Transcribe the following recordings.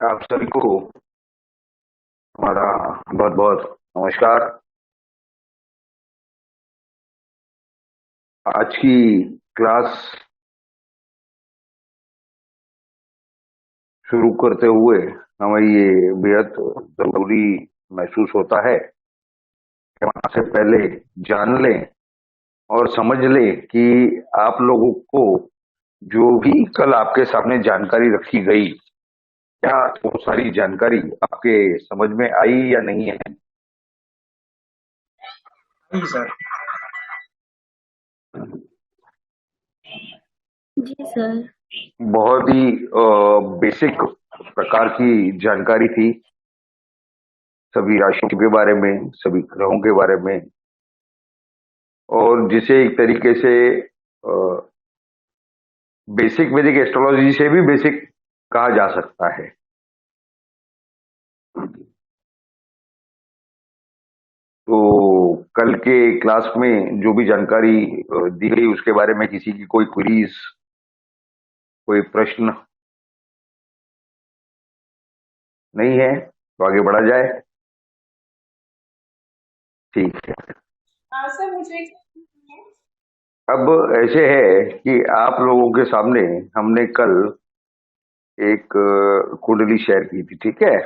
आप सभी को हमारा बहुत बहुत नमस्कार। आज की क्लास शुरू करते हुए हमें ये बेहद जरूरी महसूस होता है कि हम आपसे पहले जान लें और समझ लें कि आप लोगों को जो भी कल आपके सामने जानकारी रखी गई, क्या वो सारी जानकारी आपके समझ में आई या नहीं है। जी सर। जी सर। बहुत ही बेसिक प्रकार की जानकारी थी, सभी राशियों के बारे में, सभी ग्रहों के बारे में, और जिसे एक तरीके से बेसिक वैदिक एस्ट्रोलॉजी से भी बेसिक कहा जा सकता है। तो कल के क्लास में जो भी जानकारी दी गई उसके बारे में किसी की कोई क्वेरीज, कोई प्रश्न नहीं है तो आगे बढ़ा जाए। ठीक है। सर मुझे अब ऐसे है कि आप लोगों के सामने हमने कल एक कुंडली शेयर की थी, ठीक है।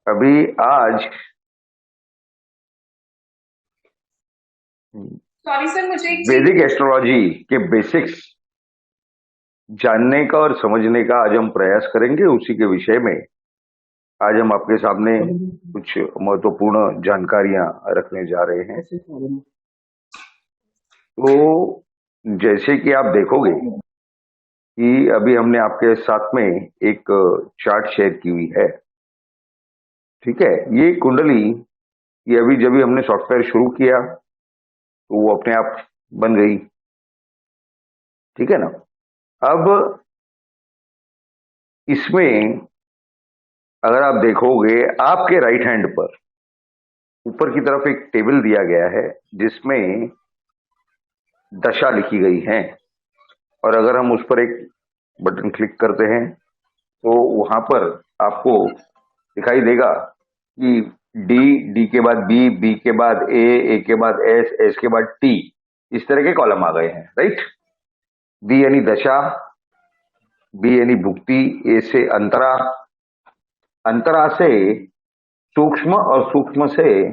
अभी आज सॉरी सर, मुझे एक चीज। वैदिक एस्ट्रोलॉजी के बेसिक्स जानने का और समझने का आज हम प्रयास करेंगे। उसी के विषय में आज हम आपके सामने कुछ महत्वपूर्ण जानकारियां रखने जा रहे हैं। तो जैसे कि आप देखोगे कि अभी हमने आपके साथ में एक चार्ट शेयर की हुई है, ठीक है। ये कुंडली, ये अभी जब भी हमने सॉफ्टवेयर शुरू किया तो वो अपने आप बन गई, ठीक है ना। अब इसमें अगर आप देखोगे आपके राइट हैंड पर ऊपर की तरफ एक टेबल दिया गया है जिसमें दशा लिखी गई है, और अगर हम उस पर एक बटन क्लिक करते हैं तो वहां पर आपको दिखाई देगा कि डी, डी के बाद बी, बी के बाद ए के बाद एस, एस के बाद टी, इस तरह के कॉलम आ गए हैं, राइट। बी यानी दशा, बी यानी भुक्ति, ए से अंतरा, अंतरा से सूक्ष्म और सूक्ष्म से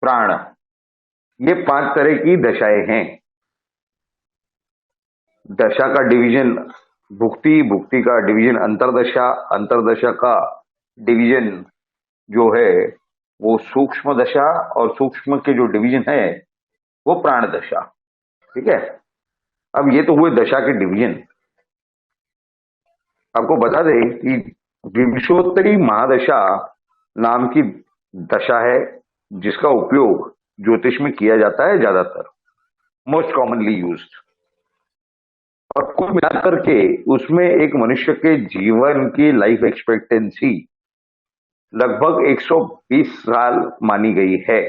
प्राण। ये 5 तरह की दशाएं हैं। दशा का डिवीजन भुक्ति, भुक्ति का डिवीजन अंतरदशा, अंतरदशा का डिवीजन जो है वो सूक्ष्म दशा, और सूक्ष्म के जो डिवीजन है वो प्राण दशा, ठीक है। अब ये तो हुए दशा के डिवीजन। आपको बता दें कि विंशोत्तरी महादशा नाम की दशा है जिसका उपयोग ज्योतिष में किया जाता है ज्यादातर, मोस्ट कॉमनली यूज्ड। और कुल मिलाकर के उसमें एक मनुष्य के जीवन की लाइफ एक्सपेक्टेंसी लगभग 120 साल मानी गई है।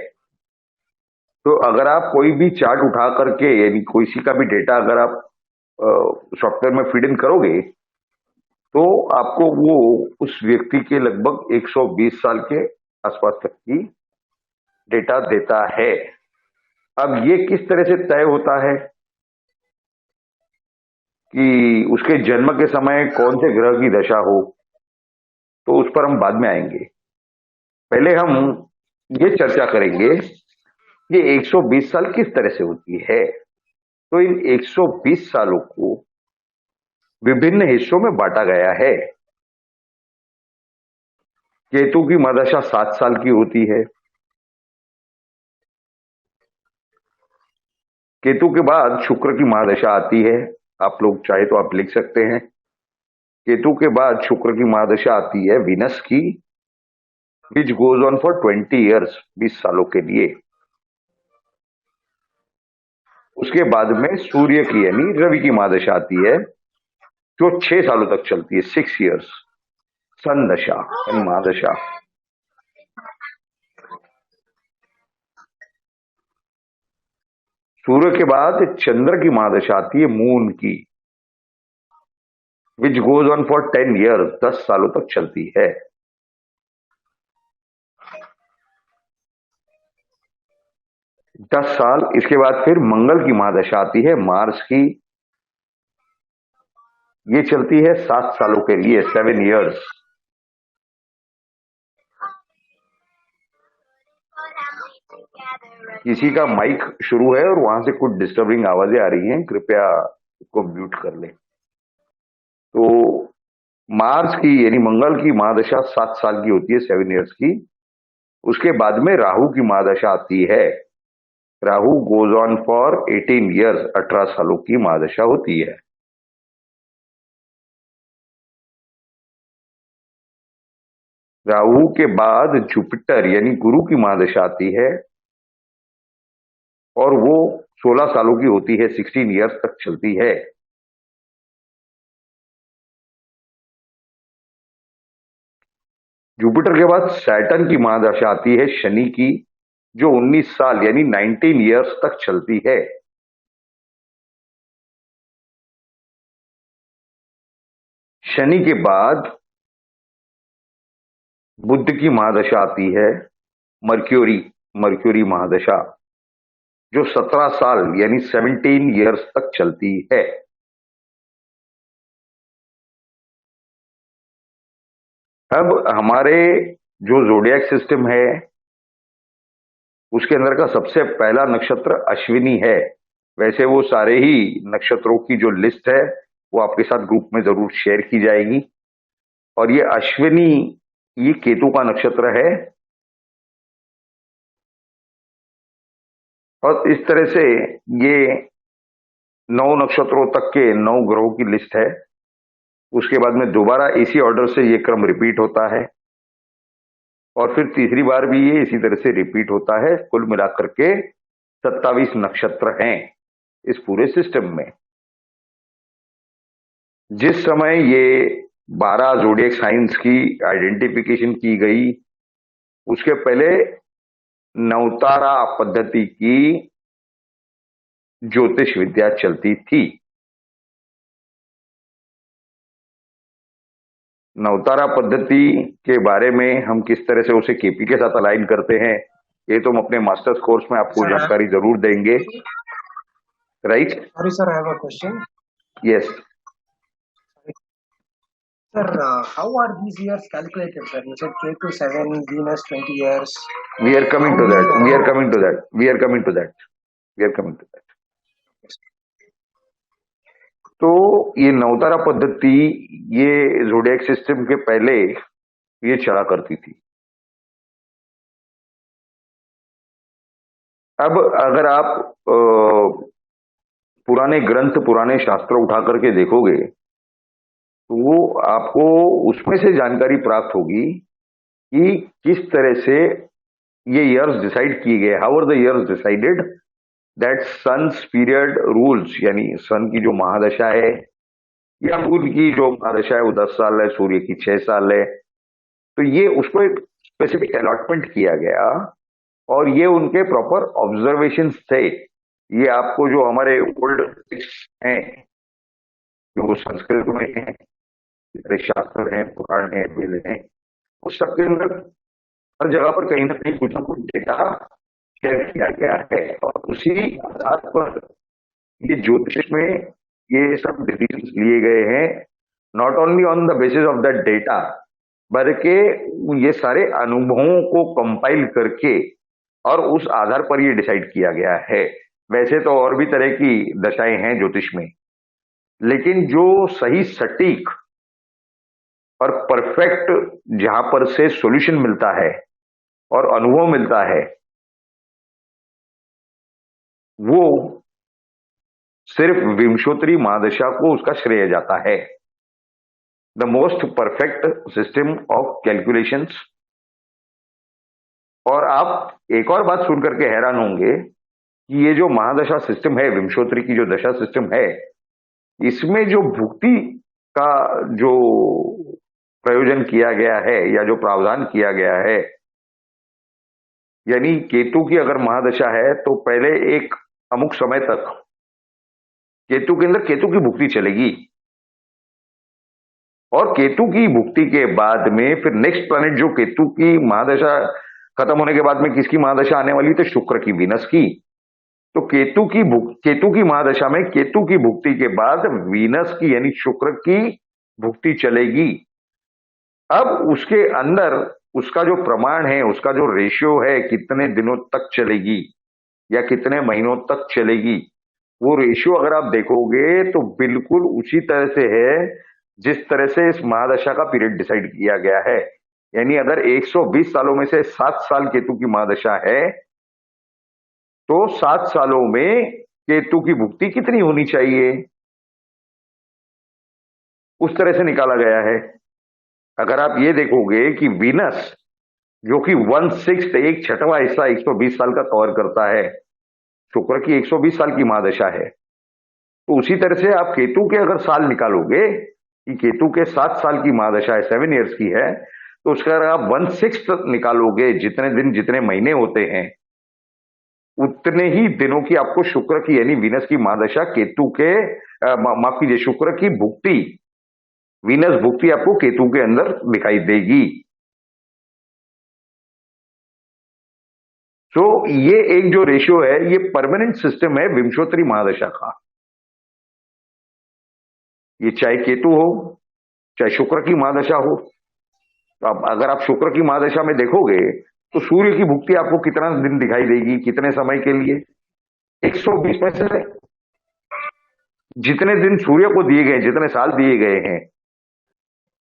तो अगर आप कोई भी चार्ट उठा करके, यानी कोई सी का भी डेटा अगर आप सॉफ्टवेयर में फीड इन करोगे तो आपको वो उस व्यक्ति के लगभग 120 साल के आसपास तक की डेटा देता है। अब ये किस तरह से तय होता है कि उसके जन्म के समय कौन से ग्रह की दशा हो, तो उस पर हम बाद में आएंगे। पहले हम ये चर्चा करेंगे कि 120 साल किस तरह से होती है। तो इन 120 सालों को विभिन्न हिस्सों में बांटा गया है। केतु की महादशा 7 साल की होती है। केतु के बाद शुक्र की महादशा आती है। आप लोग चाहे तो आप लिख सकते हैं। केतु के बाद शुक्र की महादशा आती है विनस की, which goes on for 20 years, 20 सालों के लिए। उसके बाद में सूर्य की यानी रवि की महादशा आती है जो 6 सालों तक चलती है, 6 ईयर्स, सन दशा यानी महादशा। सूर्य के बाद चंद्र की महादशा आती है, मून की, which goes on for 10 years, 10 सालों तक चलती है। दस साल, इसके बाद फिर मंगल की महादशा आती है, मार्स की। ये चलती है 7 सालों के लिए, 7 years। किसी का माइक शुरू है और वहां से कुछ डिस्टर्बिंग आवाजें आ रही हैं, कृपया इसको म्यूट कर लें। तो मार्स की यानी मंगल की महादशा 7 साल की होती है, 7 years की। उसके बाद में राहु की महादशा आती है। Rahu goes on for 18 years, 18 सालों की महादशा होती है। राहु के बाद जुपिटर यानी गुरु की महादशा आती है और वो 16 सालों की होती है, 16 years तक चलती है। जुपिटर के बाद सैटर्न की महादशा आती है, शनि की, जो 19 साल यानी 19 years तक चलती है। शनि के बाद बुध की महादशा आती है, मर्क्यूरी, मर्क्यूरी महादशा, जो 17 साल यानी 17 years तक चलती है। अब हमारे जो जोडियाक सिस्टम है उसके अंदर का सबसे पहला नक्षत्र अश्विनी है। वैसे वो सारे ही नक्षत्रों की जो लिस्ट है वो आपके साथ ग्रुप में जरूर शेयर की जाएगी। और ये अश्विनी, ये केतु का नक्षत्र है। और इस तरह से ये 9 नक्षत्रों तक के 9 ग्रहों की लिस्ट है। उसके बाद में दोबारा इसी ऑर्डर से ये क्रम रिपीट होता है और फिर तीसरी बार भी ये इसी तरह से रिपीट होता है। कुल मिलाकर के 27 नक्षत्र हैं इस पूरे सिस्टम में। जिस समय ये 12 जोडिएक साइंस की आइडेंटिफिकेशन की गई, उसके पहले नवतारा पद्धति की ज्योतिष विद्या चलती थी। नवतारा पद्धति के बारे में हम किस तरह से उसे केपी के साथ अलाइन करते हैं, ये तो हम अपने मास्टर्स कोर्स में आपको जानकारी जरूर देंगे, right? Sorry, sir, I have a question. Yes Sir, how are these years calculated, sir? You said K2 7, Venus 20 years. We are coming to that, we are coming to that, we are coming to that, we are coming to that. तो ये नवतारा पद्धति ये जोडिएक system के पहले ये चला करती थी। अब अगर आप पुराने ग्रंथ, पुराने शास्त्र उठा करके देखोगे तो वो आपको उसमें से जानकारी प्राप्त होगी कि किस तरह से ये ईयर्स डिसाइड किए गए। How are the years decided? That suns period rules, यानी सन की जो महादशा है या सूर्य की जो महादशा है वो 10 साल है, सूर्य की 6 साल है। तो ये उसको एक स्पेसिफिक अलॉटमेंट किया गया और ये उनके प्रॉपर ऑब्जर्वेशन थे। ये आपको जो हमारे ओल्ड हैं, जो संस्कृत में हैं, जितने शास्त्र हैं, पुराण हैं, वेद हैं, उस सबके अंदर हर जगह पर कहीं ना कुछ डेटा शेयर किया गया है और उसी आधार पर ये ज्योतिष में ये सब डिसीजन लिए गए हैं। Not only on the basis of that data, बल्कि ये सारे अनुभवों को कंपाइल करके और उस आधार पर ये डिसाइड किया गया है। वैसे तो और भी तरह की दशाएं हैं ज्योतिष में, लेकिन जो सही सटीक और परफेक्ट जहां पर से सॉल्यूशन मिलता है और अनुभव मिलता है, वो सिर्फ विंशोत्तरी महादशा को उसका श्रेय जाता है। The most perfect system of calculations. और आप एक और बात सुनकर के हैरान होंगे कि ये जो महादशा सिस्टम है, विंशोत्तरी की जो दशा सिस्टम है, इसमें जो भुक्ति का जो प्रयोजन किया गया है या जो प्रावधान किया गया है, यानी केतु की अगर महादशा है तो पहले एक अमुक समय तक केतु के अंदर केतु की भुक्ति चलेगी। और केतु की भुक्ति के बाद में फिर नेक्स्ट प्लैनेट जो केतु की महादशा खत्म होने के बाद में किसकी महादशा आने वाली, तो शुक्र की, वीनस की। तो केतु की महादशा में केतु की भुक्ति के बाद वीनस की यानी शुक्र की भुक्ति चलेगी। अब उसके अंदर उसका जो प्रमाण है, उसका जो रेशियो है, कितने दिनों तक चलेगी या कितने महीनों तक चलेगी, वो रेशियो अगर आप देखोगे तो बिल्कुल उसी तरह से है जिस तरह से इस महादशा का पीरियड डिसाइड किया गया है। यानी अगर 120 सालों में से 7 साल केतु की महादशा है तो 7 सालों में केतु की भुक्ति कितनी होनी चाहिए, उस तरह से निकाला गया है। अगर आप ये देखोगे कि वीनस जो कि 1/6 एक छठवां हिस्सा 120 साल का कवर करता है, शुक्र की 120 साल की महादशा है, तो उसी तरह से आप केतु के अगर साल निकालोगे कि केतु के 7 साल की महादशा है, 7 ईयर्स की है, तो उसका अगर आप 1/6 निकालोगे, जितने दिन जितने महीने होते हैं उतने ही दिनों की आपको शुक्र की यानी वीनस की महादशा केतु के माफ कीजिए, शुक्र की भुक्ति, वीनस भुक्ति आपको केतु के अंदर दिखाई देगी। तो ये एक जो रेशियो है, ये परमानेंट सिस्टम है विंशोत्तरी महादशा का। ये चाहे केतु हो चाहे शुक्र की महादशा हो। तो अब अगर आप शुक्र की महादशा में देखोगे तो सूर्य की भुक्ति आपको कितना दिन दिखाई देगी, कितने समय के लिए, 120 में से जितने दिन सूर्य को दिए गए, जितने साल दिए गए हैं,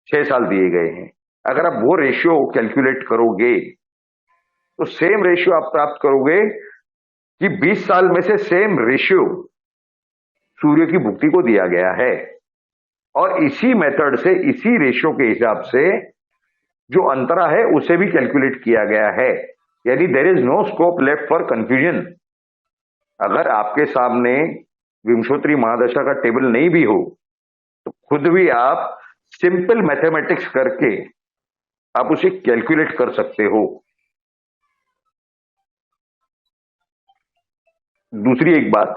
6 साल दिए गए हैं, अगर आप वो रेशियो कैलकुलेट करोगे तो सेम रेशियो आप प्राप्त करोगे कि 20 साल में से सेम रेशियो सूर्य की भुक्ति को दिया गया है। और इसी मेथड से, इसी रेशियो के हिसाब से जो अंतरा है उसे भी कैलकुलेट किया गया है। यानी there is no scope left for confusion. अगर आपके सामने विंशोत्तरी महादशा का टेबल नहीं भी हो तो खुद भी आप सिंपल मैथमेटिक्स करके आप उसे कैलकुलेट कर सकते हो। दूसरी एक बात,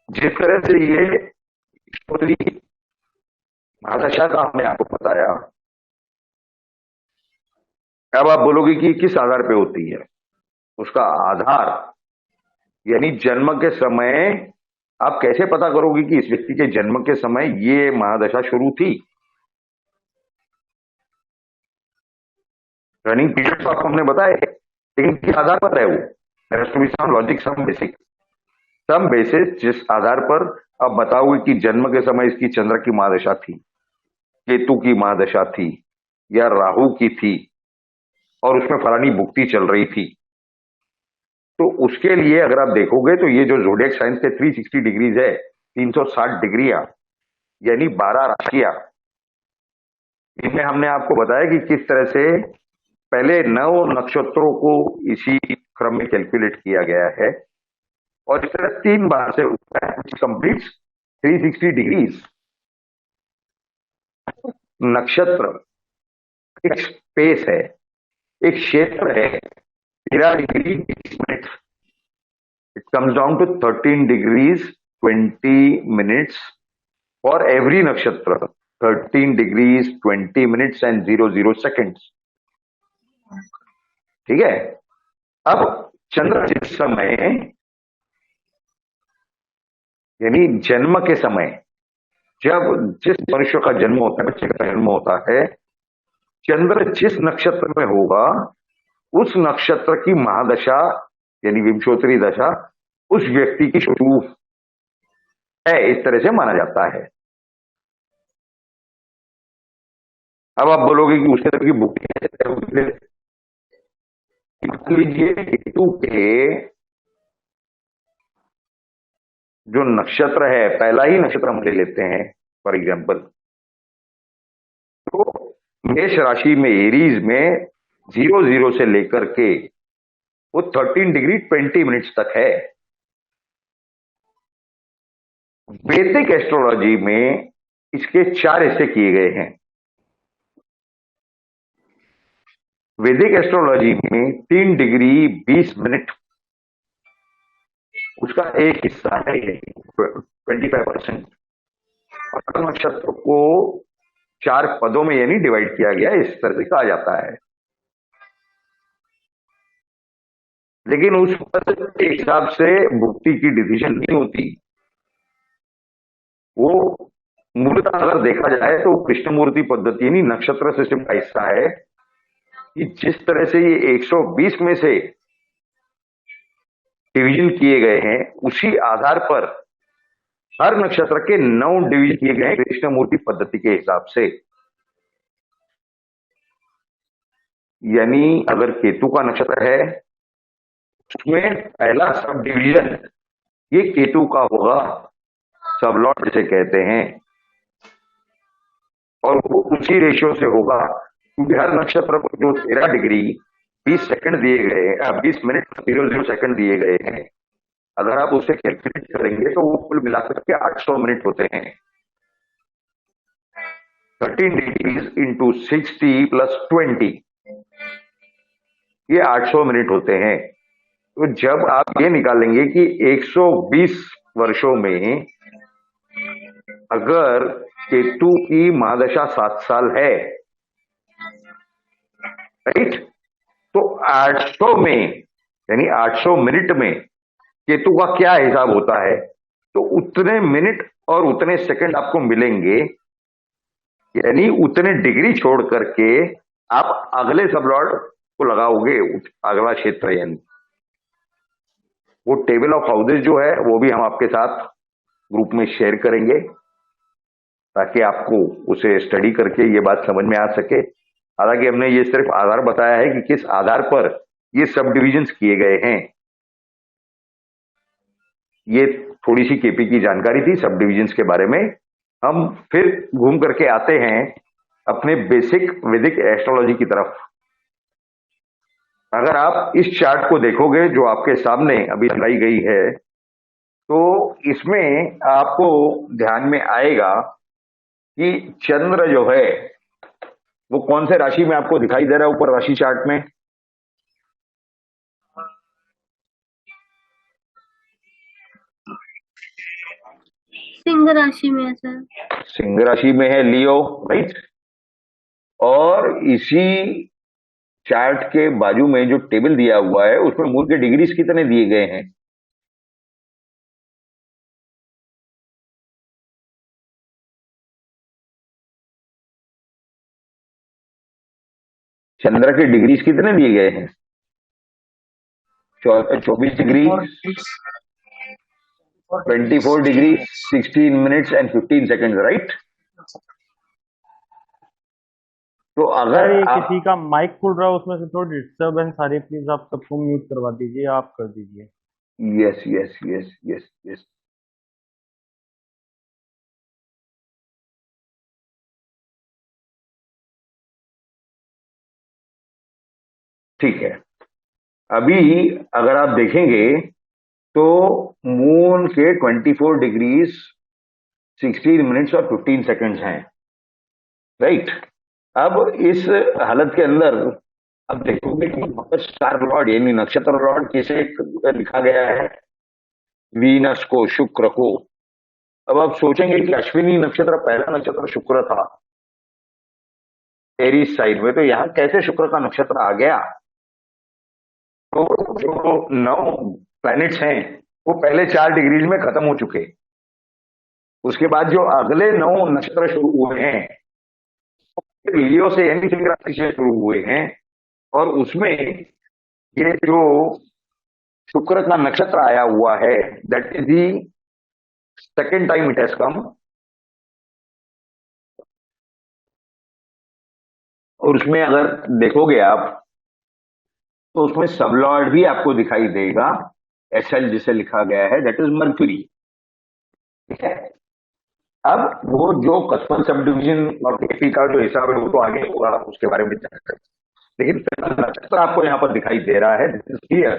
जिस तरह से ये विंशोत्तरी महादशा का हमने आपको बताया, अब आप बोलोगे कि किस आधार पे होती है, उसका आधार यानी जन्म के समय आप कैसे पता करोगे कि इस व्यक्ति के जन्म के समय ये महादशा शुरू थी। रनिंग पीरियड तो आपको हमने बताया, लेकिन किस आधार पर है वो, there has to be some logic, some basic, some basis, जिस आधार पर आप बताओगे कि जन्म के समय इसकी चंद्र की महादशा थी, केतु की महादशा थी या राहु की थी और उसमें फलानी भुक्ति चल रही थी। तो उसके लिए अगर आप देखोगे तो ये जो ज़ोडिएक साइंस के 360 डिग्रीज है, 360 डिग्रियां यानी 12 राशियां, इनमें हमने आपको बताया कि किस तरह से पहले 9 नक्षत्रों को इसी क्रम में कैलकुलेट किया गया है और इस तरह 3 बार से कंप्लीट 360 डिग्रीज। नक्षत्र एक स्पेस है, एक क्षेत्र है, 13 degree 20 minute, it comes down to 13 degrees 20 minutes for every nakshatra, 13 degrees 20 minutes and 00 seconds. ठीक है। अब चंद्र जिस समय यानी जन्म के समय, जब जिस मनुष्य का जन्म होता है, बच्चे का जन्म होता है, चंद्र जिस नक्षत्र में होगा उस नक्षत्र की महादशा यानी विंशोत्तरी दशा उस व्यक्ति की शुरू है, इस तरह से माना जाता है। अब आप बोलोगे कि उसके तरह की भुक्ति कैसे होगी, लीजिए केतु के जो नक्षत्र है, पहला ही नक्षत्र हम ले लेते हैं फॉर एग्जाम्पल, तो मेष राशि में एरीज में 00 से लेकर के वो 13 डिग्री 20 मिनट्स तक है। वैदिक एस्ट्रोलॉजी में इसके 4 हिस्से किए गए हैं। वैदिक एस्ट्रोलॉजी में 3 डिग्री 20 मिनट उसका एक हिस्सा है, 25%। और नक्षत्र को 4 पदों में यानी डिवाइड किया गया, इस तरह से कहा जाता है। लेकिन उस पद के हिसाब से भुक्ति की डिसीजन नहीं होती। वो मूलतः अगर देखा जाए तो कृष्णमूर्ति पद्धति यानी नक्षत्र सिस्टम का हिस्सा है कि जिस तरह से ये 120 में से डिवीजन किए गए हैं, उसी आधार पर हर नक्षत्र के 9 डिवीजन किए गए हैं कृष्णमूर्ति पद्धति के हिसाब से। यानी अगर केतु का नक्षत्र है, उसमें पहला सब डिवीजन ये केतु का होगा, सबलॉट जिसे कहते हैं, और वो उसी रेशियो से होगा क्योंकि हर नक्षत्र को जो 13 डिग्री 20 सेकंड दिए गए हैं, 20 मिनट 00 सेकंड दिए गए हैं, अगर आप उसे कैलकुलेट करेंगे तो वो कुल मिलाकर के 800 मिनट होते हैं। 13 डिग्रीज इंटू 60 प्लस 20, ये 800 मिनट होते हैं। तो जब आप ये निकालेंगे कि 120 वर्षों में अगर केतु की महादशा 7 साल है, राइट, तो 800 में यानी 800 मिनट में केतु का क्या हिसाब होता है, तो उतने मिनट और उतने सेकंड आपको मिलेंगे, यानी उतने डिग्री छोड़ करके आप अगले सबलॉट को लगाओगे, अगला क्षेत्र। यानी वो टेबल ऑफ हाउसेज जो है वो भी हम आपके साथ ग्रुप में शेयर करेंगे ताकि आपको उसे स्टडी करके ये बात समझ में आ सके। हालांकि हमने ये सिर्फ आधार बताया है कि किस आधार पर ये सब डिविजन्स किए गए हैं। ये थोड़ी सी केपी की जानकारी थी सब डिविजन्स के बारे में। हम फिर घूम करके आते हैं अपने बेसिक वैदिक एस्ट्रोलॉजी की तरफ। अगर आप इस चार्ट को देखोगे जो आपके सामने अभी लगाई गई है, तो इसमें आपको ध्यान में आएगा कि चंद्र जो है वो कौन से राशि में आपको दिखाई दे रहा है ऊपर राशि चार्ट में। सिंह राशि में है सर। सिंह राशि में है, लियो, राइट। और इसी चार्ट के बाजू में जो टेबल दिया हुआ है उसमें मून के डिग्रीज कितने दिए गए हैं। चंद्र के डिग्रीज कितने दिए गए हैं? 24 degree, 24 degree 16 minutes and 15 second, right. तो अगर किसी का माइक खुल रहा है उसमें से थोड़ी डिस्टर्बेंस आ रही है, प्लीज आप सबको म्यूट करवा दीजिए, आप कर दीजिए। Yes yes yes yes yes, ठीक है। अभी अगर आप देखेंगे तो मून के 24 डिग्रीज 16 मिनट्स और 15 सेकेंड्स हैं, राइट। अब इस हालत के अंदर अब देखोगे कि स्टार लॉर्ड यानी नक्षत्र लॉर्ड किसे लिखा गया है, वीनस को, शुक्र को। अब आप सोचेंगे कि अश्विनी नक्षत्र पहला नक्षत्र शुक्र था एरीज साइड में, तो यहां कैसे शुक्र का नक्षत्र आ गया। तो जो 9 प्लैनेट्स हैं वो पहले 4 डिग्रीज में खत्म हो चुके। उसके बाद जो अगले 9 नक्षत्र शुरू हुए हैं लियो से यानी सिंह राशि से शुरू हुए हैं, और उसमें ये जो शुक्र का नक्षत्र आया हुआ है that is the second time it has come. और उसमें अगर देखोगे आप तो उसमें सबलॉर्ड भी आपको दिखाई देगा, एसएल जिसे लिखा गया है दैट इज मर्क्यूरी, ठीक है। अब वो जो कस्टम सब डिवीजन और केपी का जो हिसाब है वो तो आगे होगा, उसके बारे में चर्चा करें। लेकिन नक्षत्र आपको यहाँ पर दिखाई दे रहा है, दिस इज क्लियर।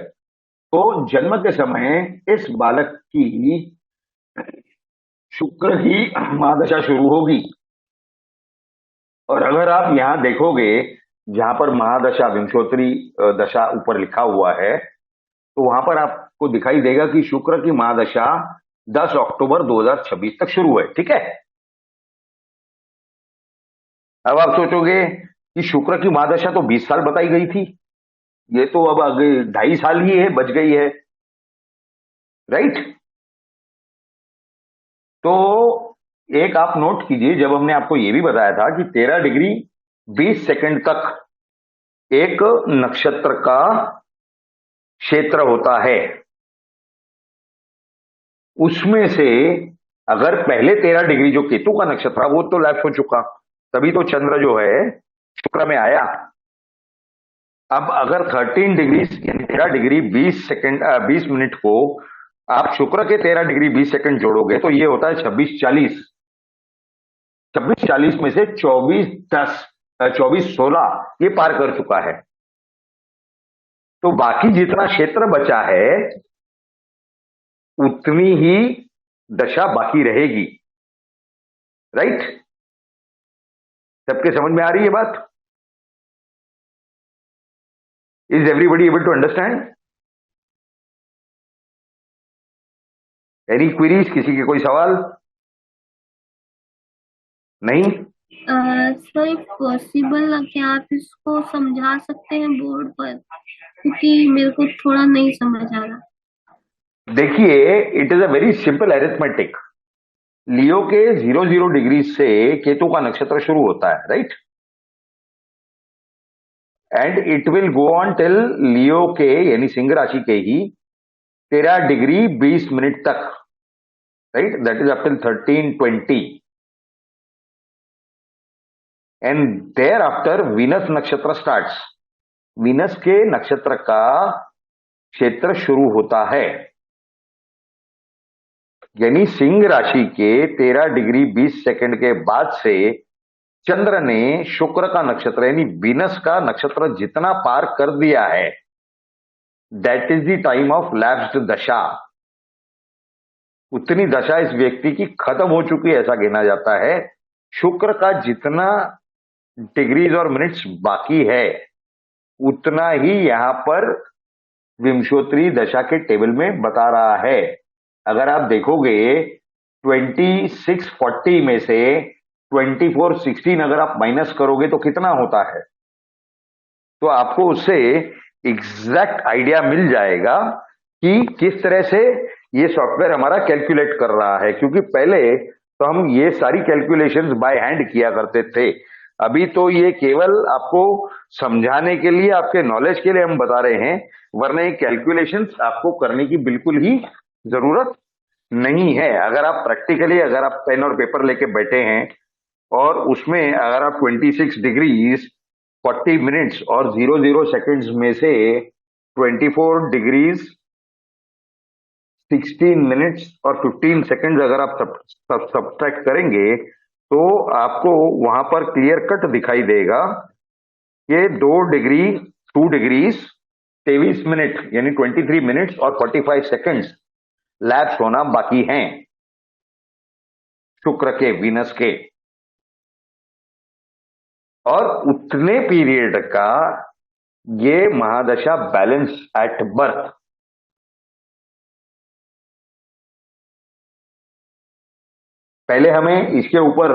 तो जन्म के समय इस बालक की शुक्र की महादशा शुरू होगी। और अगर आप यहां देखोगे जहां पर महादशा विंशोत्तरी दशा ऊपर लिखा हुआ है, तो वहां पर आपको दिखाई देगा कि शुक्र की महादशा 10 अक्टूबर 2026 तक शुरू है, ठीक है। अब आप सोचोगे कि शुक्र की महादशा तो 20 साल बताई गई थी, ये तो अब आगे 2.5 साल ही है, बच गई है, राइट। तो एक आप नोट कीजिए, जब हमने आपको ये भी बताया था कि 13 डिग्री 20 सेकंड तक एक नक्षत्र का क्षेत्र होता है, उसमें से अगर पहले 13 डिग्री जो केतु का नक्षत्र वो तो लैप्स हो चुका, तभी तो चंद्र जो है शुक्र में आया। अब अगर 13 डिग्री यानी 13 डिग्री 20 सेकंड 20 मिनट को आप शुक्र के 13 डिग्री 20 सेकंड जोड़ोगे तो ये होता है 26:40। 26:40 में से 24:10 24:16 ये पार कर चुका है। तो बाकी जितना क्षेत्र बचा है उतनी ही दशा बाकी रहेगी, राइट। सबके समझ में आ रही है बात? Is everybody able to understand? Any queries? किसी के कोई सवाल? नहीं? सर पॉसिबल क्या आप इसको समझा सकते हैं बोर्ड पर, क्योंकि मेरे को थोड़ा नहीं समझ आ रहा। देखिए, it is a very simple arithmetic. Leo के 00 डिग्री से केतु का नक्षत्र शुरू होता है, right, and it will go on till Leo के यानी सिंह राशि के ही 13 डिग्री 20 मिनट तक, right, that is up till 13:20 and thereafter Venus नक्षत्र स्टार्ट्स। वीनस के नक्षत्र का क्षेत्र शुरू होता है, यानी सिंह राशि के 13 डिग्री 20 सेकंड के बाद से चंद्र ने शुक्र का नक्षत्र यानी वीनस का नक्षत्र जितना पार कर दिया है, that is the time of lapsed दशा। उतनी दशा इस व्यक्ति की खत्म हो चुकी है ऐसा गिना जाता है। शुक्र का जितना डिग्रीज और मिनट्स बाकी है उतना ही यहां पर विंशोत्तरी दशा के टेबल में बता रहा है। अगर आप देखोगे 2640 में से 2416 अगर आप माइनस करोगे तो कितना होता है, तो आपको उससे एग्जैक्ट आइडिया मिल जाएगा कि किस तरह से ये सॉफ्टवेयर हमारा कैलकुलेट कर रहा है। क्योंकि पहले तो हम ये सारी कैलकुलेशंस बाय हैंड किया करते थे, अभी तो ये केवल आपको समझाने के लिए, आपके नॉलेज के लिए हम बता रहे हैं, वरना ये कैलकुलेशंस आपको करने की बिल्कुल ही जरूरत नहीं है। अगर आप प्रैक्टिकली अगर आप पेन और पेपर लेके बैठे हैं और उसमें अगर आप 26 डिग्रीज 40 मिनट्स और 00 सेकंड्स में से 24 डिग्रीज 16 मिनट्स और 15 सेकंड्स अगर आप सब्ट्रैक्ट करेंगे तो आपको वहां पर क्लियर कट दिखाई देगा कि 2 डिग्रीज 23 मिनट यानी 23 मिनट्स और 45 सेकंड्स लैप्स होना बाकी हैं शुक्र के, वीनस के, और उतने पीरियड का ये महादशा बैलेंस एट बर्थ। पहले हमें इसके ऊपर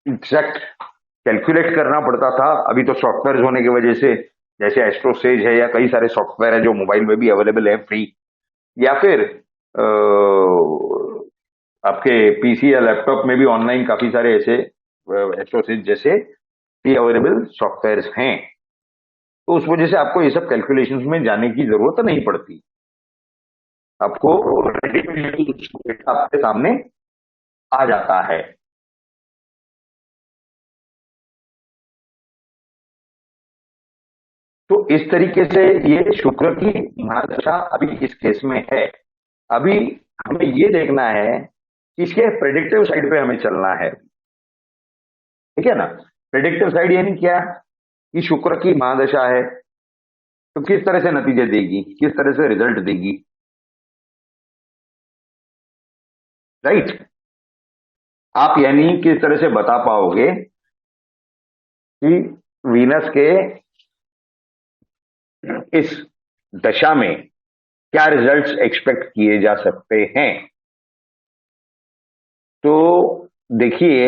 एग्जैक्ट कैलकुलेट करना पड़ता था, अभी तो सॉफ्टवेयर होने की वजह से जैसे एस्ट्रोसेज है या कई सारे सॉफ्टवेयर है जो मोबाइल में भी अवेलेबल है फ्री, या फिर आपके पीसी या लैपटॉप में भी ऑनलाइन काफी सारे ऐसे एस्ट्रोसेज जैसे फ्री अवेलेबल सॉफ्टवेयर हैं। तो उस वजह से आपको ये सब कैलकुलेशंस में जाने की जरूरत नहीं पड़ती, आपको आपके सामने आ जाता है। तो इस तरीके से ये शुक्र की महादशा अभी इस केस में है। अभी हमें ये देखना है कि इसके प्रेडिक्टिव साइड पे हमें चलना है, ठीक है ना। प्रेडिक्टिव साइड यानी क्या, कि शुक्र की महादशा है तो किस तरह से नतीजे देगी, किस तरह से रिजल्ट देगी, राइट। आप यानी किस तरह से बता पाओगे कि वीनस के इस दशा में क्या रिजल्ट्स एक्सपेक्ट किए जा सकते हैं। तो देखिए,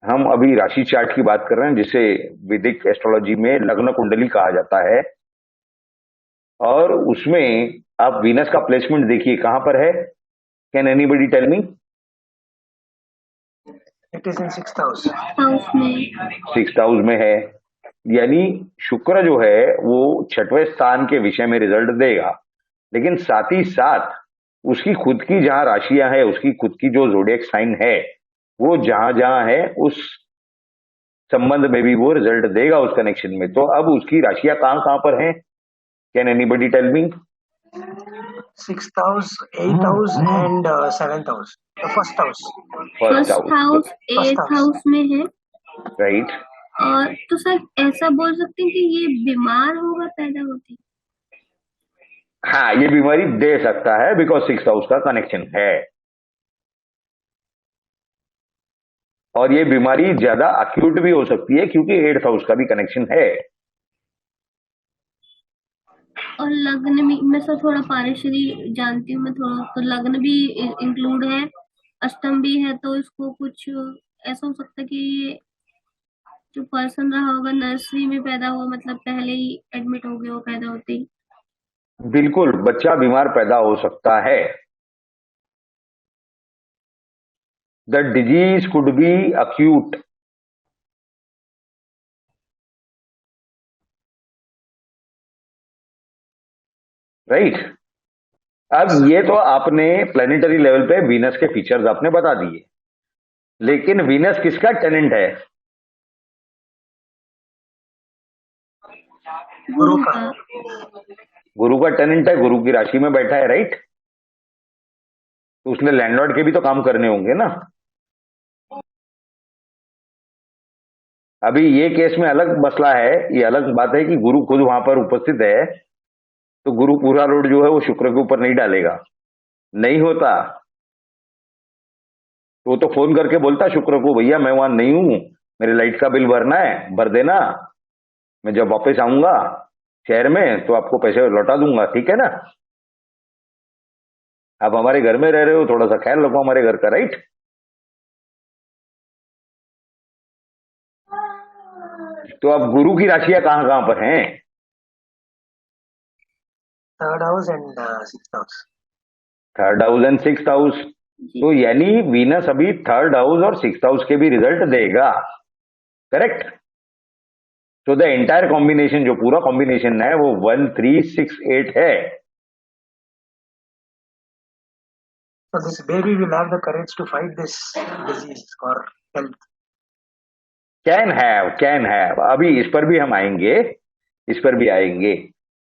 हम अभी राशि चार्ट की बात कर रहे हैं, जिसे वैदिक एस्ट्रोलॉजी में लग्न कुंडली कहा जाता है। और उसमें आप वीनस का प्लेसमेंट देखिए कहां पर है। Can anybody tell me? It is in 6th house. House में। 6th हाउस में है, यानी शुक्र जो है वो 6वें स्थान के विषय में रिजल्ट देगा, लेकिन साथ ही साथ उसकी खुद की जहां राशियां है, उसकी खुद की जो जोडिएक साइन है, वो जहां जहां है उस संबंध में भी वो रिजल्ट देगा उस कनेक्शन में। तो अब उसकी राशियां कहां कहां पर हैं? Can anybody tell me? 6th house, 8th house, and 7th house. The first house. First first house, house 8th house में है। राइट। और तो सर ऐसा बोल सकते हैं कि ये बीमार होगा पैदा होती। हाँ, ये बीमारी दे सकता है बिकॉज 6th हाउस का कनेक्शन है, और ये बीमारी ज्यादा अक्यूट भी हो सकती है क्योंकि 8th हाउस का भी कनेक्शन है। और लग्न में मैं सर थोड़ा पारिश्री जानती हूँ मैं थोड़ा, तो लग्न भी इंक्लूड है, अष्टम भी है, तो इसको कुछ ऐसा हो सकता है कि ये जो पर्सन रहा होगा नर्सरी में पैदा हुआ, मतलब पहले ही एडमिट हो गया हो पैदा होते ही। बिल्कुल, बच्चा बीमार पैदा हो सकता है। The disease could be acute. Right. अब ये तो आपने प्लेनेटरी लेवल पे वीनस के फीचर्स आपने बता दिए, लेकिन वीनस किसका टेनेंट है? गुरु का। गुरु का टेनेंट है, गुरु की राशि में बैठा है, राइट। तो उसने लैंडलॉर्ड के भी तो काम करने होंगे ना। अभी ये केस में अलग मसला है, ये अलग बात है कि गुरु खुद वहां पर उपस्थित है, तो गुरु पूरा लोड जो है वो शुक्र के ऊपर नहीं डालेगा। नहीं होता वो तो फोन करके बोलता शुक्र को, भैया मैं वहां नहीं हूं, मेरे लाइट का बिल भरना है, भर देना, मैं जब वापस आऊंगा शहर में तो आपको पैसे लौटा दूंगा, ठीक है ना। आप हमारे घर में रह रहे हो, थोड़ा सा ख्याल रखो हमारे घर का, राइट। तो अब गुरु की राशियां कहां कहां पर हैं? 3rd house and 6th house. 3rd house and 6th house. तो यानी वीनस अभी 3rd हाउस और 6th हाउस के भी रिजल्ट देगा, करेक्ट। तो द एंटायर कॉम्बिनेशन, जो पूरा कॉम्बिनेशन है वो 1 3 6 8 है। So this baby will have the courage to fight this disease or health. Can have, अभी इस पर भी हम आएंगे, इस पर भी आएंगे।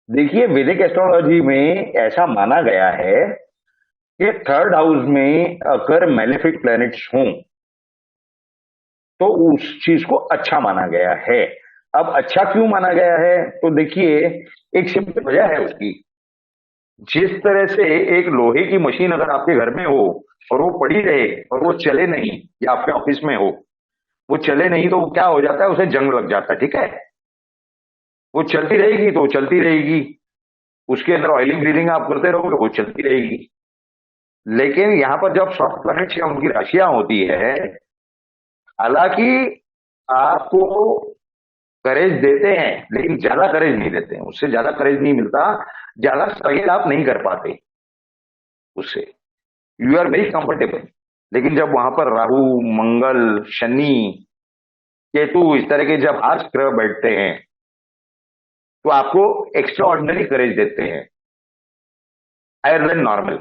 देखिए वैदिक एस्ट्रोलॉजी में ऐसा माना गया है कि 3rd हाउस में अगर मैलेफिक प्लैनेट्स हों तो उस चीज को अच्छा माना गया है। अब अच्छा क्यों माना गया है? तो देखिए एक सिंपल वजह है उसकी। जिस तरह से एक लोहे की मशीन अगर आपके घर में हो और वो पड़ी रहे और वो चले नहीं, या आपके ऑफिस में हो वो चले नहीं, तो क्या हो जाता है, उसे जंग लग जाता है, ठीक है। वो चलती रहेगी तो चलती रहेगी, उसके अंदर ऑयलिंग ब्रीदिंग आप करते रहोगे, वो चलती रहेगी। लेकिन यहां पर जब सॉफ्ट प्लैनेट्स या उनकी राशियां होती है, हालांकि आपको करेज देते हैं लेकिन ज्यादा करेज नहीं देते हैं, उससे ज्यादा करेज नहीं मिलता, ज्यादा स्ट्रगल आप नहीं कर पाते उससे, यू आर वेरी कंफर्टेबल। लेकिन जब वहां पर राहु, मंगल, शनि, केतु इस तरह के जब हार्श ग्रह बैठते हैं तो आपको एक्स्ट्रा ऑर्डिनरी करेज देते हैं, higher than normal,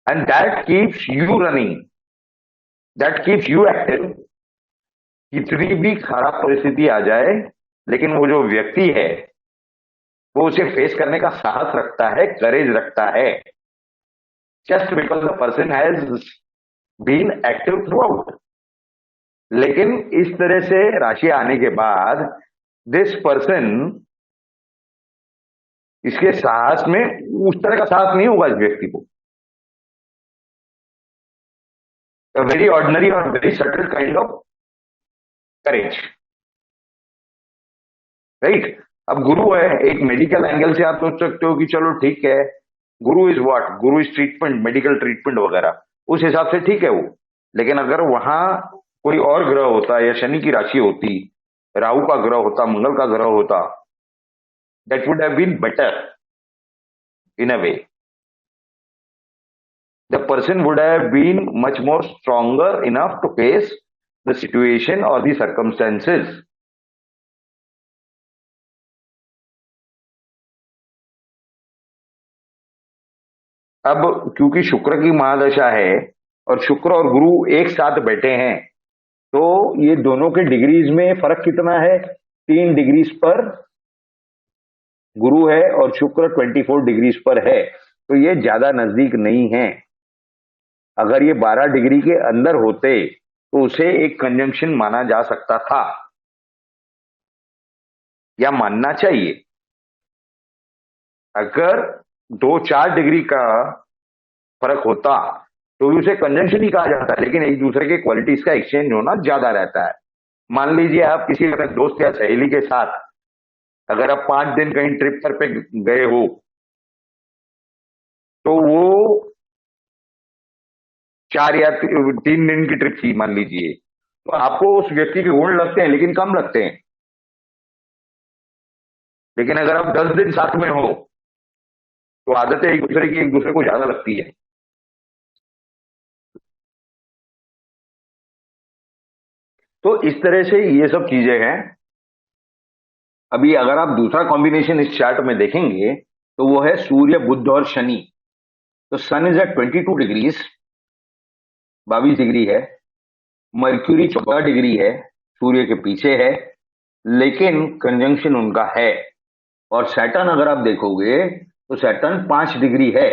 and that keeps you running, that keeps you active. कितनी भी खराब परिस्थिति आ जाए, लेकिन वो जो व्यक्ति है वो उसे फेस करने का साहस रखता है, करेज रखता है, just because the person has been active throughout. लेकिन इस तरह से राशि आने के बाद दिस पर्सन, इसके साहस में उस तरह का साहस नहीं होगा इस व्यक्ति को, वेरी ऑर्डिनरी और very subtle kind of courage, right. अब गुरु है, एक मेडिकल एंगल से आप सोच सकते हो कि चलो ठीक है, गुरु is what, Guru is treatment, medical treatment वगैरह, उस हिसाब से ठीक है वो। लेकिन अगर वहां कोई और ग्रह होता या शनि की राशि होती, राहु का ग्रह होता, मंगल का ग्रह होता, that would have been better in a way. The person would have been much more stronger enough to face the situation or the circumstances. अब क्योंकि शुक्र की महादशा है और शुक्र और गुरु एक साथ बैठे हैं, तो ये दोनों के डिग्रीज में फर्क कितना है? 3 डिग्रीज पर गुरु है और शुक्र 24 डिग्रीज पर है, तो ये ज्यादा नजदीक नहीं है. अगर ये 12 डिग्री के अंदर होते तो उसे एक कंजंक्शन माना जा सकता था या मानना चाहिए. अगर 2-4 डिग्री का फर्क होता तो भी उसे कंजंक्शन ही कहा जाता है, लेकिन एक दूसरे के क्वालिटीज का एक्सचेंज होना ज्यादा रहता है. मान लीजिए आप किसी अपने दोस्त या सहेली के साथ अगर आप 5 दिन कहीं ट्रिप पर पे गए हो, तो वो 4 या 3 दिन की ट्रिप थी मान लीजिए, तो आपको उस व्यक्ति के गुण लगते हैं लेकिन कम लगते हैं. लेकिन अगर आप 10 दिन साथ में हो तो आदतें एक दूसरे की एक दूसरे को ज्यादा लगती है. तो इस तरह से ये सब चीजें हैं. अभी अगर आप दूसरा कॉम्बिनेशन इस चार्ट में देखेंगे तो वो है सूर्य, बुध और शनि. तो सन इज एट 22 डिग्रीज, 22 डिग्री है. मर्क्यूरी 14 डिग्री है, सूर्य के पीछे है, लेकिन कंजंक्शन उनका है. और सैटर्न अगर आप देखोगे तो सैटर्न 5 डिग्री है.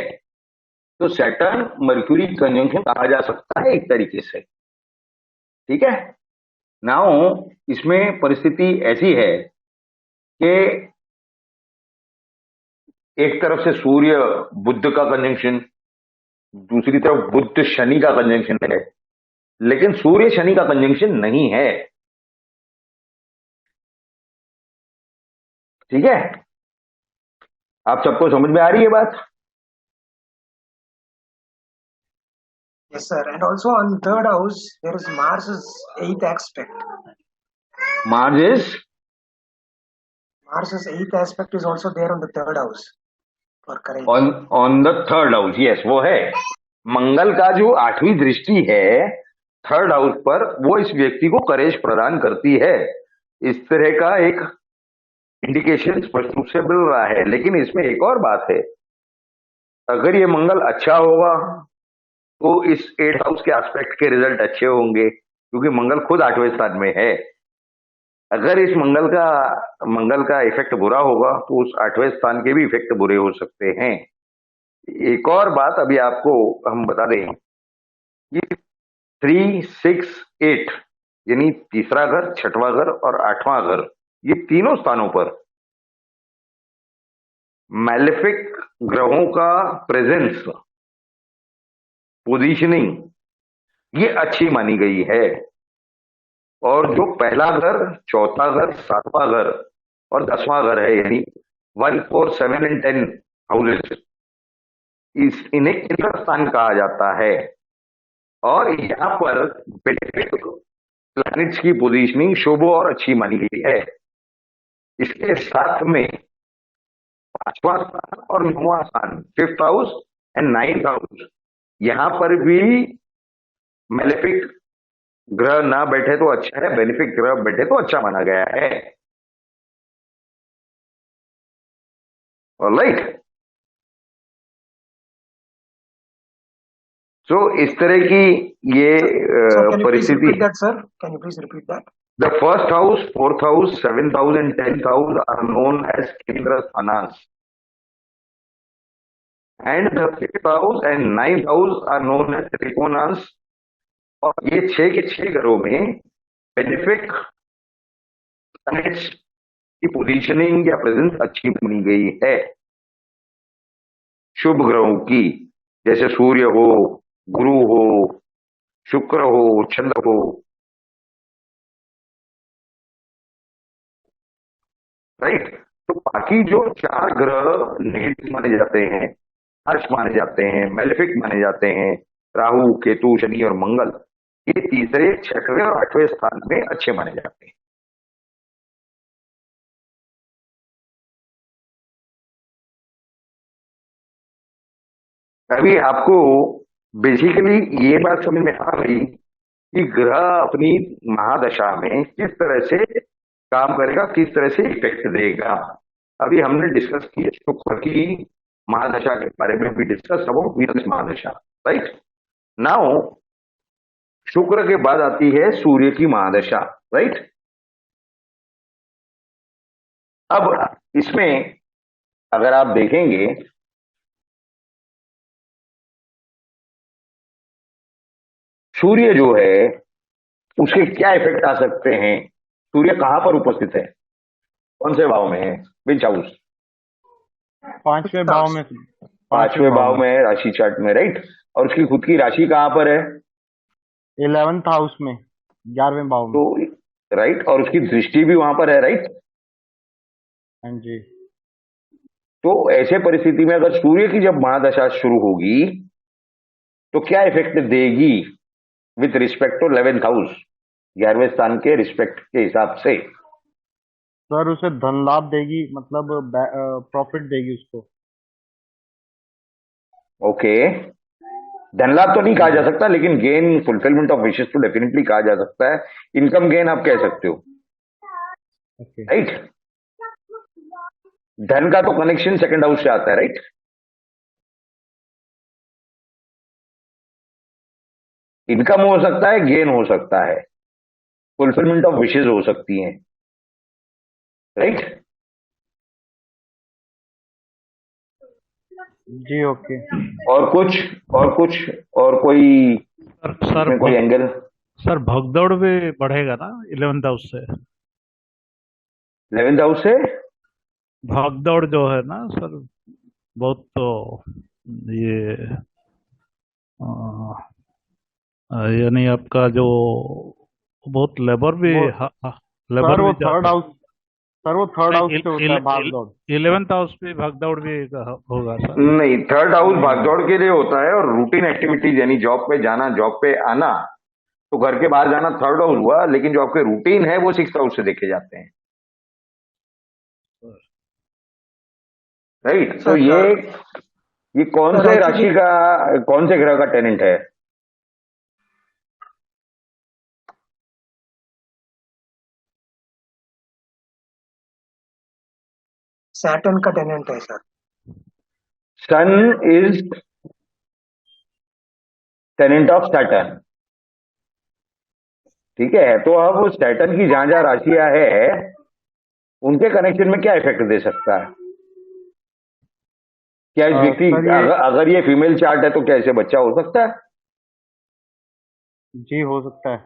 तो सैटर्न मर्क्यूरी कंजंक्शन कहा जा सकता है एक तरीके से. ठीक है. नाउ इसमें परिस्थिति ऐसी है कि एक तरफ से सूर्य बुध का कंजंक्शन, दूसरी तरफ बुध शनि का कंजंक्शन है, लेकिन सूर्य शनि का कंजंक्शन नहीं है. ठीक है. आप सबको समझ में आ रही है बात? Yes, sir. And also on third house, there is Mars's 8th aspect. Mars's 8th aspect is also there on the third house for courage. on the third house, yes, वो है. मंगल का जो 8वीं दृष्टि है थर्ड हाउस पर, वो इस व्यक्ति को करेज प्रदान करती है. इस तरह का एक इंडिकेशन स्पष्ट रूप से मिल रहा है. लेकिन इसमें एक और बात है, अगर ये मंगल अच्छा होगा तो इस 8th हाउस के एस्पेक्ट के रिजल्ट अच्छे होंगे, क्योंकि मंगल खुद 8वें स्थान में है. अगर इस मंगल का इफेक्ट बुरा होगा तो उस 8वें स्थान के भी इफेक्ट बुरे हो सकते हैं. एक और बात अभी आपको हम बता दें, ये 3, 6, 8 यानी तीसरा घर, छठवां घर और 8वां घर, ये तीनों स्थानों पर मैलेफिक ग्रहों का प्रेजेंस, पोजीशनिंग ये अच्छी मानी गई है. और जो पहला घर, चौथा घर, 7वां घर और 10वां घर है, यानी 1, 4, 7 एंड 10 हाउसेस, इन्हें केंद्र स्थान कहा जाता है. और यहाँ पर प्लैनेट्स की पोजीशनिंग शुभ और अच्छी मानी गई है. इसके साथ में 5वां स्थान और 9वां स्थान, 5th house and 9th house, यहां पर भी मेलेफिक ग्रह ना बैठे तो अच्छा है, बेनिफिक ग्रह बैठे तो अच्छा माना गया है. ऑलराइट. सो इस तरह की ये So can you please परिस्थिति. repeat that, sir? Can you please repeat that? The first house, 4th house, 7th house and 10th house are known as Kendra Sthanas. And the 5th house and 9th house are known as Trikonas. और ये 6 के 6 घरों में benefic planets की positioning या presence अच्छी बनी गई है. शुभ ग्रहों की, जैसे सूर्य हो, गुरु हो, शुक्र हो, चंद्र हो. राइट. तो बाकी जो 4 ग्रह नेगेटिव माने जाते हैं, हर्ष माने जाते हैं, मेलेफिक माने जाते हैं, राहु, केतु, शनि और मंगल, ये तीसरे, छठवें और आठवें स्थान में अच्छे माने जाते हैं। अभी आपको बेसिकली ये बात समझ में आ गई कि ग्रह अपनी महादशा में किस तरह से काम करेगा, किस तरह से इफेक्ट देगा। अभी हमने डिस्कस किया शुक्र की महादशा के बारे में भी, डिस्कस अबाउट वीनस महादशा, राइट। नाउ शुक्र के बाद आती है सूर्य की महादशा, राइट। अब इसमें अगर आप देखेंगे सूर्य जो है उसके क्या इफेक्ट आ सकते हैं। सूर्य कहां पर उपस्थित है, कौन से भाव में है, विच हाउस? पांचवें भाव में, पांचवें भाव में है राशि चार्ट में, राइट। और उसकी खुद की राशि कहां पर है? 11th हाउस में, 11वें भाव में। तो राइट, और उसकी दृष्टि भी वहां पर है, राइट। हाँ जी। तो ऐसे परिस्थिति में अगर सूर्य की जब महादशा शुरू होगी तो क्या इफेक्ट देगी with respect to 11th house, 11वें स्थान के रिस्पेक्ट के हिसाब से? सर उसे धन लाभ देगी, मतलब प्रॉफिट देगी उसको। ओके, धनलाभ तो नहीं कहा जा सकता, लेकिन गेन, फुलफिलमेंट ऑफ विशेष तो डेफिनेटली कहा जा सकता है। इनकम गेन आप कह सकते हो, ओके। राइट। धन का तो कनेक्शन सेकंड हाउस से आता है, राइट। इनकम हो सकता है, गेन हो सकता है, फुलफिलमेंट ऑफ विशेष हो सकती हैं, राइट। जी ओके। और कुछ, और कोई सर इसमें कोई एंगल? सर भगदौड़ भी बढ़ेगा ना 11th हाउस से? 11th हाउस से भागदौड़ जो है ना सर, बहुत तो ये यानी आपका जो बहुत लेबर भी सर वो थर्ड हाउस, सर वो थर्ड हाउस से होता है भागदौड़। 11th हाउस पे भागदौड़ भी होगा सर? नहीं, थर्ड हाउस भागदौड़ के लिए होता है, और रूटीन एक्टिविटीज यानी जॉब पे जाना, जॉब पे आना, तो घर के बाहर जाना थर्ड हाउस हुआ, लेकिन जो आपके रूटीन है वो 6th हाउस से देखे जाते हैं, राइट। तो ये कौन से राशि का, कौन से ग्रह का टेनेंट है? सैटर्न का टेनेंट है sir. Sun is tenant of Saturn, ठीक है। तो अब सैटर्न की जहां जहां राशियां है उनके कनेक्शन में क्या इफेक्ट दे सकता है? क्या इस व्यक्ति, अगर ये फीमेल चार्ट है तो क्या इसे बच्चा हो सकता है? जी हो सकता है।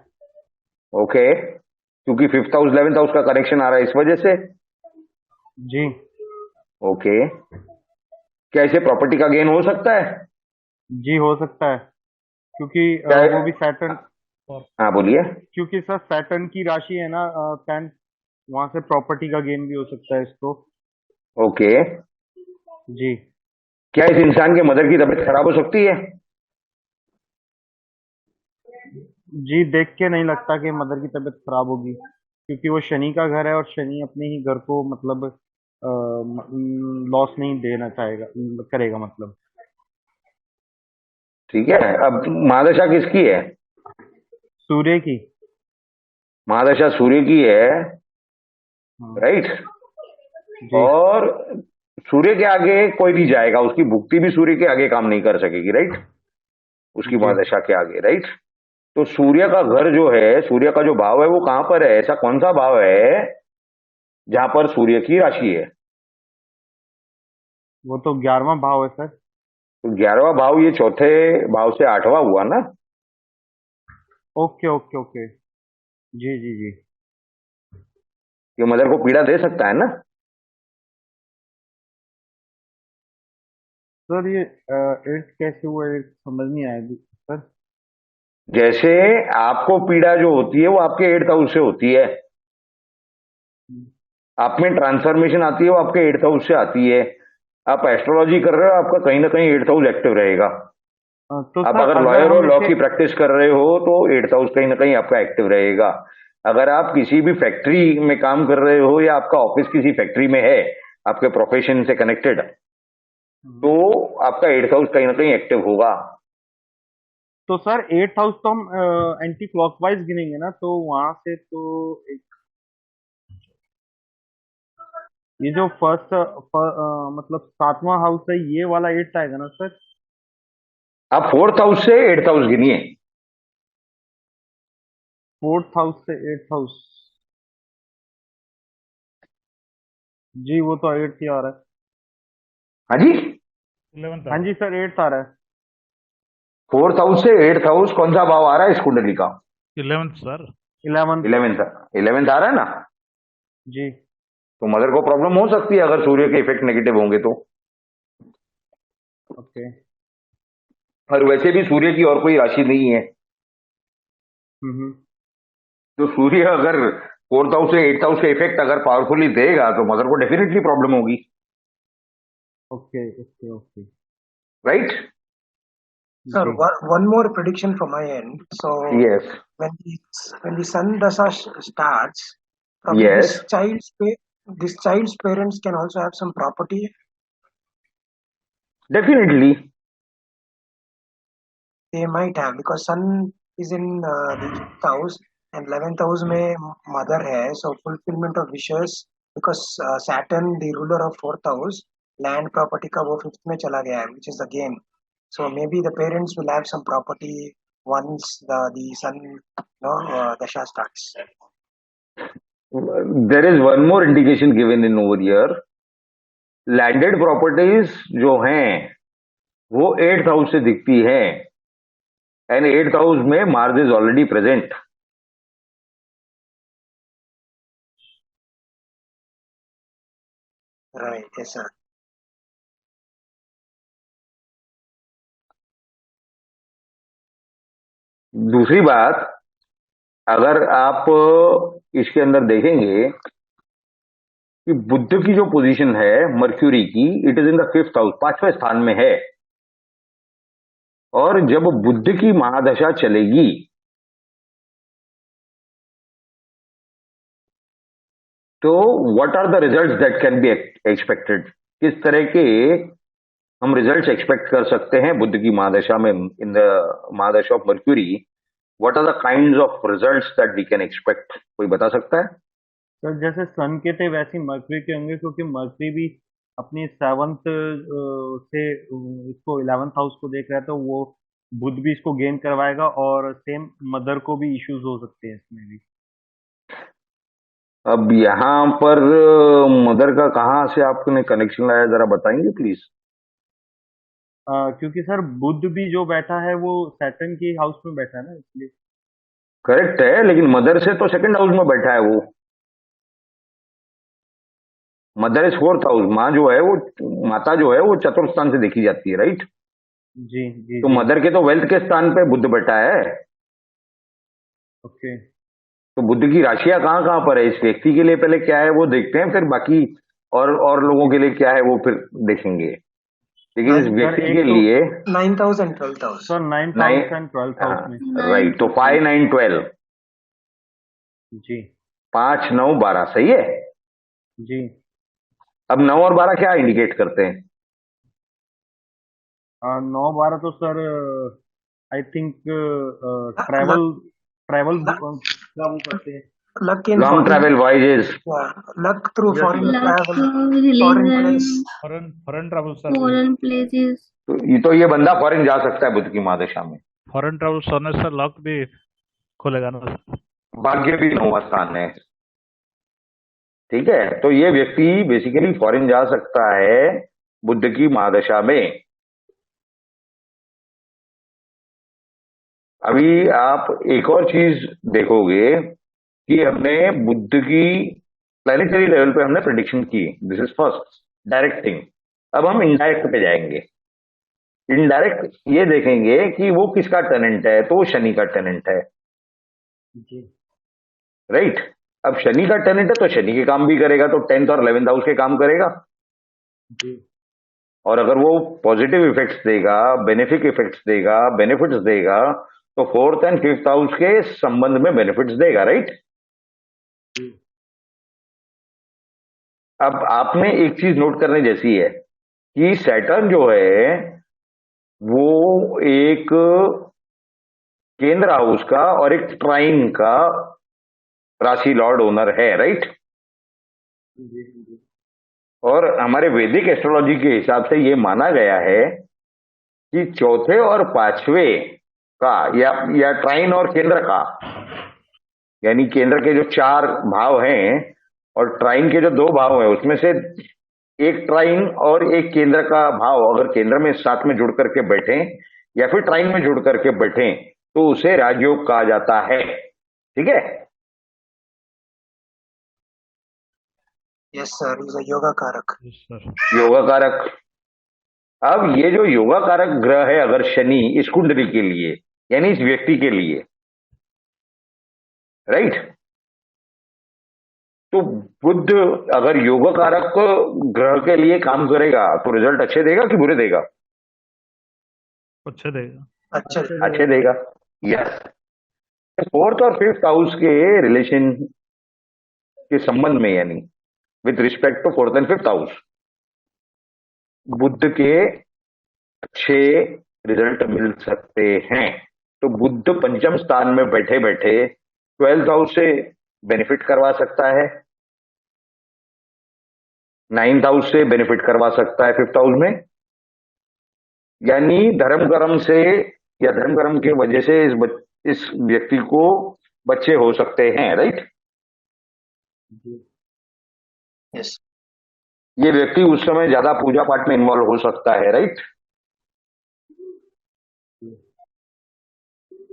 ओके, क्योंकि 5th हाउस 11th हाउस का कनेक्शन आ रहा है इस वजह से। जी ओके, क्या इसे प्रॉपर्टी का गेन हो सकता है? जी हो सकता है, क्योंकि वो भी सैटर्न। हाँ बोलिए। क्योंकि सर सैटर्न की राशि है ना 10th, वहां से प्रॉपर्टी का गेन भी हो सकता है इसको। ओके, जी। क्या इस इंसान के मदर की तबीयत खराब हो सकती है? जी देख के नहीं लगता कि मदर की तबीयत खराब होगी, क्योंकि वो शनि का घर है और शनि अपने ही घर को मतलब लॉस नहीं देना चाहेगा, करेगा मतलब। ठीक है। अब महादशा किसकी है? सूर्य की। महादशा सूर्य की है, राइट। जी। और सूर्य के आगे कोई नहीं जाएगा, उसकी भुक्ति भी सूर्य के आगे काम नहीं कर सकेगी, राइट। उसकी जी। महादशा के आगे, राइट। तो सूर्य का घर जो है, सूर्य का जो भाव है वो कहां पर है? ऐसा कौन सा भाव है जहां पर सूर्य की राशि है? वो तो 11वां भाव है सर। तो 11वां भाव ये चौथे भाव से 8वां हुआ ना? Okay okay okay. जी जी जी। ये मदर को पीड़ा दे सकता है ना? सर ये एर्थ कैसे हुआ, ये समझ नहीं आया सर। जैसे आपको पीड़ा जो होती है वो आपके 8th हाउस से होती है, आप में ट्रांसफॉर्मेशन आती है वो आपके 8th हाउस से आती है। आप एस्ट्रोलॉजी कर रहे हो, आपका कहीं ना कहीं 8th हाउस एक्टिव रहेगा, तो आप सर अगर अगर लॉयर हो, हम लॉ इसे की प्रैक्टिस कर रहे हो, तो 8th हाउस कहीं ना कहीं आपका एक्टिव रहेगा। अगर आप किसी भी फैक्ट्री में काम कर रहे हो या आपका ऑफिस किसी फैक्ट्री में है, आपके प्रोफेशन से कनेक्टेड, तो आपका 8th हाउस कहीं ना कहीं एक्टिव होगा। तो सर 8th हाउस तो हम एंटी क्लॉकवाइज गिनेंगे ना, तो वहां से तो एक ये जो फर्स्ट मतलब 7वां हाउस है, ये वाला 8th आएगा ना सर? आप 4th हाउस से 8th हाउस गिनिए। 4th हाउस से 8th हाउस, जी वो तो 8th ही आ रहा है। हाँ जी, 11th आ हाँ रहा जी सर 8th आ रहा है। 4th हाउस से 8th हाउस कौन सा भाव आ रहा है इस कुंडली का? है 11th sir. 11th। 11th। 11th आ रहा है ना? जी। तो मदर को प्रॉब्लम हो सकती है अगर सूर्य के इफेक्ट नेगेटिव होंगे तो। ओके। और वैसे भी सूर्य की और कोई राशि नहीं है, हम्म। तो सूर्य अगर 4th हाउस से 8th हाउस का इफेक्ट अगर पावरफुली देगा तो मदर को डेफिनेटली प्रॉब्लम होगी। Okay okay okay. Right? Sir, जी। one more prediction from my end. So yes. when the sun dasha starts, probably yes, this child's parents can also have some property. Definitely. They might have, because sun is in the 5th house and 11th house में mother है, so fulfillment of wishes, because Saturn the ruler of 4th house, land property का वो 5th में चला गया है, which is the gain. So maybe the parents will have some property once the sun dasha starts. There is one more indication given in over year. Landed properties जो हैं वो 8th house से दिखती हैं, एंड 8th हाउस में Mars is already present. Right, yes sir. दूसरी बात, अगर आप इसके अंदर देखेंगे कि बुद्ध की जो पोजीशन है मर्क्यूरी की, it is in the 5th house, 5वें स्थान में है। और जब बुद्ध की महादशा चलेगी तो what are the results that can be expected? किस तरह के हम रिजल्ट्स एक्सपेक्ट कर सकते हैं बुद्ध की महादशा में, इन द महादशा of Mercury? What are the kinds of results that we can expect? कोई बता सकता है? सर जैसे सन के थे वैसे ही मर्करी के होंगे, क्योंकि मर्करी भी अपनी 7th से इसको 11th हाउस को देख रहा है, तो वो बुध भी इसको गेन करवाएगा, और सेम मदर को भी इश्यूज हो सकते हैं इसमें भी। अब यहां पर मदर का कहां से आपने कनेक्शन लाया, जरा बताएंगे प्लीज? क्योंकि सर बुध भी जो बैठा है वो सैटर्न की हाउस में बैठा है ना, इसलिए। करेक्ट है, लेकिन मदर से तो 2nd हाउस में बैठा है वो। Mother is 4th house. माँ जो है वो, माता जो है वो चतुर्थ स्थान से देखी जाती है, राइट? जी जी तो जी। मदर के तो वेल्थ के स्थान पे बुद्ध बैठा है। ओके। तो बुद्ध की राशियां कहाँ कहाँ पर है, इस व्यक्ति के लिए पहले क्या है वो देखते हैं, फिर बाकी और लोगों के लिए क्या है वो फिर देखेंगे। लेकिन इस Nine, सर व्यक्ति के एक तो लिए 9th house and 12th house. Sir 9th nine, house and 12th house में। राइट, तो 5, 9, 12, जी 5, 9, 12 सही है। जी। अब 9 और 12 क्या इंडिकेट करते हैं? 9-12 तो sir I think Luck, travel travel क्या वो करते हैं। luck in long foreign, travel voyages. luck through yes foreign sir. Luck travel, foreign place. Religion, foreign travel sir भी। Foreign places. तो ये बंदा फॉरेन जा सकता है बुद्ध की महादशा में। फॉरेन ट्रैवल होने से लक भी खुलेगा ना सर। भाग्य भी 9वां स्थान है, ठीक है। तो ये व्यक्ति बेसिकली फॉरेन जा सकता है बुद्ध की महादशा में। अभी आप एक और चीज देखोगे कि हमने बुद्ध की प्लानिटरी लेवल पे हमने प्रिडिक्शन की, this is first direct thing. अब हम इनडायरेक्ट पे जाएंगे। इनडायरेक्ट ये देखेंगे कि वो किसका टेनेंट है, तो वो शनि का टेनेंट है, जी राइट? अब शनि का टेनेंट है तो शनि के काम भी करेगा, तो 10th और 11th हाउस के काम करेगा। जी। और अगर वो पॉजिटिव इफेक्ट्स देगा, बेनिफिट्स देगा, तो फोर्थ एंड फिफ्थ हाउस के संबंध में बेनिफिट्स देगा, राइट? अब आपने एक चीज नोट करने जैसी है कि सैटर्न जो है वो एक केंद्र हाउस का और एक ट्राइन का राशि लॉर्ड ओनर है, राइट? और हमारे वैदिक एस्ट्रोलॉजी के हिसाब से ये माना गया है कि चौथे और पांचवें का या ट्राइन और केंद्र का, यानी केंद्र के जो 4 भाव हैं और ट्राइन के जो 2 भाव हैं, उसमें से एक ट्राइन और एक केंद्र का भाव अगर केंद्र में साथ में जुड़ करके बैठे या फिर ट्राइन में जुड़ करके बैठे तो उसे राजयोग कहा जाता है, ठीक है? Yes, sir. He's a yoga karak. Yes sir. Yoga कारक। अब ये जो योगा कारक ग्रह है अगर शनि इस कुंडली के लिए, यानी इस व्यक्ति के लिए, राइट, तो बुध अगर योगा कारक ग्रह के लिए काम करेगा तो रिजल्ट अच्छे देगा कि बुरे देगा? अच्छा देगा। अच्छा, अच्छे देगा, यस। फोर्थ और फिफ्थ हाउस के रिलेशन के संबंध में, यानी with respect to fourth and fifth house, Budh के अच्छे रिजल्ट मिल सकते हैं। तो बुध पंचम स्थान में बैठे बैठे 12th हाउस से बेनिफिट करवा सकता है, 9th हाउस से बेनिफिट करवा सकता है, 5th हाउस में, यानी धर्म कर्म से या धर्म कर्म की वजह से इस व्यक्ति को बच्चे हो सकते हैं, राइट? yes. ये व्यक्ति उस समय ज्यादा पूजा पाठ में इन्वॉल्व हो सकता है, राइट?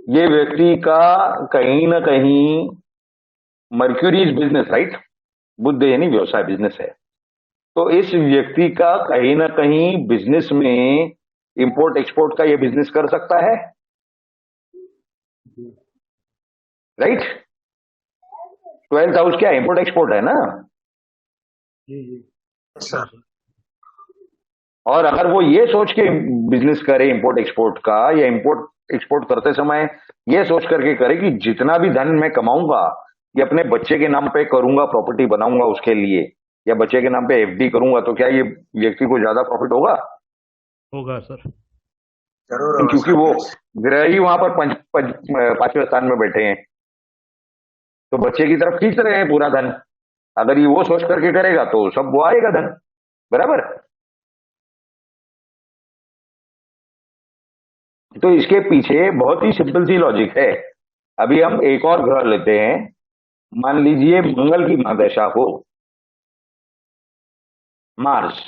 ये व्यक्ति का कहीं ना कहीं मर्क्यूरीज बिजनेस, राइट, बुध यानी व्यवसाय, बिजनेस है, तो इस व्यक्ति का कहीं ना कहीं बिजनेस में इंपोर्ट एक्सपोर्ट का ये बिजनेस कर सकता है, राइट? 12th हाउस क्या इंपोर्ट एक्सपोर्ट है ना? Yes, sir. और अगर वो ये सोच के बिजनेस करे इंपोर्ट एक्सपोर्ट का, या इंपोर्ट एक्सपोर्ट करते समय ये सोच करके करे कि जितना भी धन मैं कमाऊंगा ये अपने बच्चे के नाम पे करूंगा, प्रॉपर्टी बनाऊंगा उसके लिए, या बच्चे के नाम पे एफडी करूंगा, तो क्या ये व्यक्ति को ज्यादा प्रॉफिट होगा? होगा सर। जरूर होगा, क्योंकि sir. वो Yes. ग्रह ही वहां पर 5वें स्थान में बैठे हैं, तो बच्चे की तरफ खींच रहे हैं पूरा धन। अगर ये वो सोच करके करेगा तो सब वो आएगा धन, बराबर? तो इसके पीछे बहुत ही सिंपल सी लॉजिक है। अभी हम एक और ग्रह लेते हैं, मान लीजिए मंगल की महादशा हो, मार्स।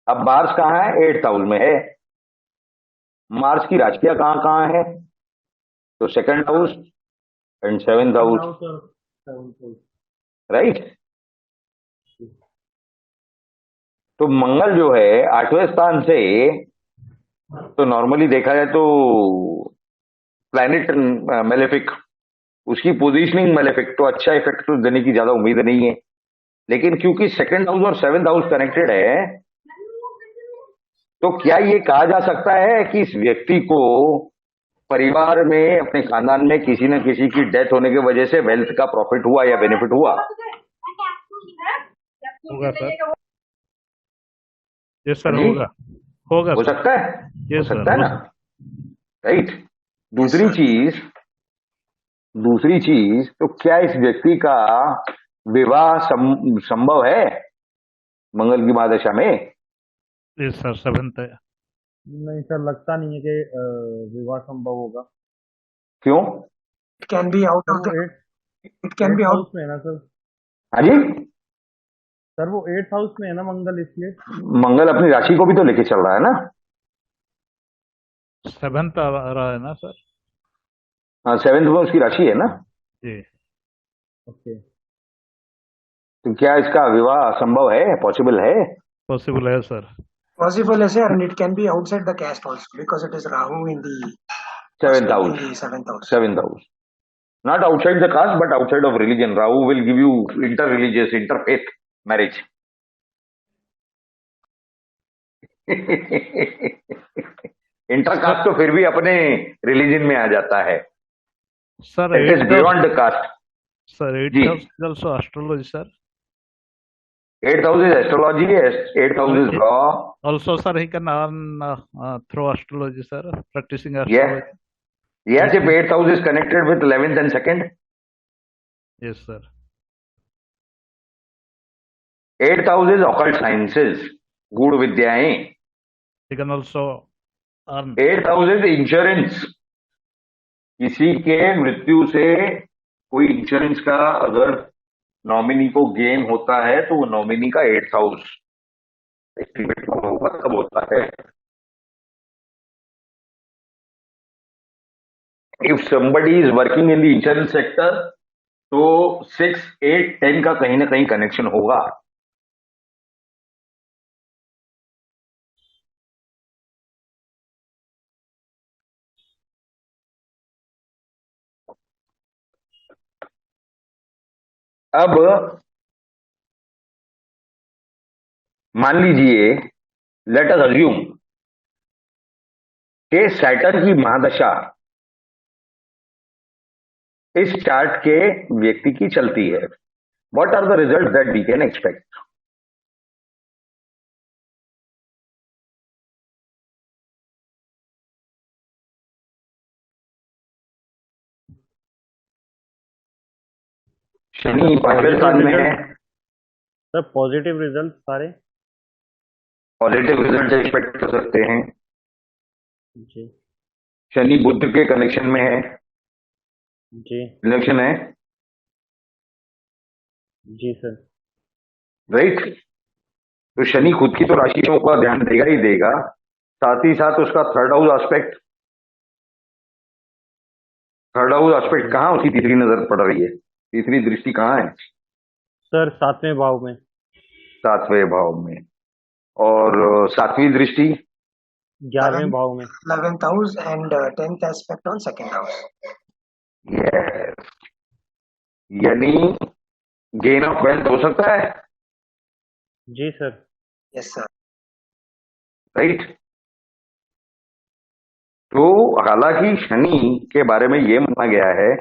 अब मार्स कहाँ है? 8th हाउस में है। मार्स की राशियां कहाँ कहाँ है? तो 2nd house and 7th house, right? तो मंगल जो है 8वें स्थान से, तो नॉर्मली देखा जाए तो प्लैनेट मेलेफिक, उसकी पोजीशनिंग मेलेफिक, तो अच्छा इफेक्ट तो देने की ज्यादा उम्मीद नहीं है। लेकिन क्योंकि 2nd हाउस और 7th हाउस कनेक्टेड है, तो क्या ये कहा जा सकता है कि इस व्यक्ति को परिवार में, अपने खानदान में किसी न किसी की डेथ होने की वजह से वेल्थ का प्रॉफिट हुआ या बेनिफिट हुआ? होगा सर। यस सर, जी? होगा। होगा हो सर। सकता है, हो यस सर, सकता है हो ना, राइट? दूसरी sir. चीज, तो क्या इस व्यक्ति का विवाह संभव है मंगल की महादशा में? यस सर, 7th है। नहीं सर, लगता नहीं है कि विवाह संभव होगा। क्यों? It can be out sir of वो the. Eight It can be out. House में है ना सर। हाँ जी, सर वो 8th हाउस में है ना मंगल, इसलिए। मंगल अपनी राशि को भी तो लेके चल रहा है ना। 7th आ रहा है ना सर। हाँ, 7th में उसकी राशि है ना। जी। ओके। तो क्या इसका विवाह संभव है, पॉसिबल है? पॉसिबल है sir. Possible, sir, and it can be outside the caste also because it is Rahu in the 7th house, 7th house. 7th house, not outside the caste but outside of religion. Rahu will give you inter religious, interfaith marriage. Intercaste तो फिर भी अपने religion में आ जाता है, sir, it is 8th house, beyond the caste. sir, जी, 8th house is also astrology, sir. 8th house is astrology, 8th house is He- law. Also, sir, he can earn through astrology, sir, practicing यह astrology. Yes, if Eighth, 8th house is connected with 11th and second. yes, sir. 8th house is occult sciences, गूढ़ विद्याएं। He can also earn. 8th house is insurance, किसी के मृत्यु से कोई insurance का अगर nominee को गेन होता है तो वो नॉमिनी का 8th हाउस एक्टिवेट होगा, तब होता है। If somebody is working in the insurance sector तो 6, 8, 10 का कहीं ना कहीं कनेक्शन होगा। अब मान लीजिए, लेट अस अज्यूम कि सैटर्न की महादशा इस चार्ट के व्यक्ति की चलती है। What are the result that we can expect? Shani 5वें स्थान में है, सर पॉजिटिव रिजल्ट सारे। पॉजिटिव रिजल्ट एक्सपेक्ट कर सकते हैं। जी शनि बुध के कनेक्शन में है, जी इलेक्शन है, जी सर। राइट? तो शनि खुद की तो राशियों का ध्यान देगा ही देगा, साथ ही साथ उसका third house aspect, third house aspect कहाँ उसकी तीसरी नजर पड़ रही है, तीसरी दृष्टि कहाँ है? सर 7वें भाव में। 7वें भाव में। और 7वीं दृष्टि 11वें भाव में। 11th house and 10th aspect on second house. yes, यानी गेन ऑफ वेल्थ हो सकता है, जी सर। Yes, sir. राइट? तो हालांकि शनि के बारे में यह माना गया है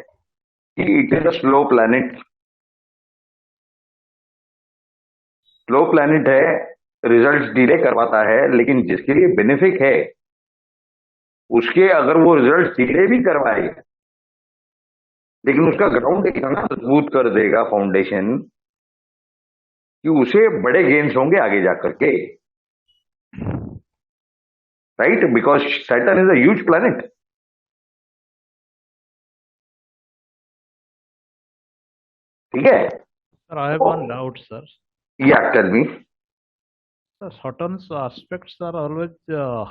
कि it is a slow planet, slow planet है, रिजल्ट्स डिले करवाता है, लेकिन जिसके लिए बेनिफिक है उसके अगर वो रिजल्ट डिले भी करवाए लेकिन उसका ग्राउंड इतना मजबूत कर देगा फाउंडेशन कि उसे बड़े गेन्स होंगे आगे जाकर के, right? Because Saturn is a huge planet. ठीक है? Sir, I have one doubt, sir. या tell me. Sir, Saturn's aspects are always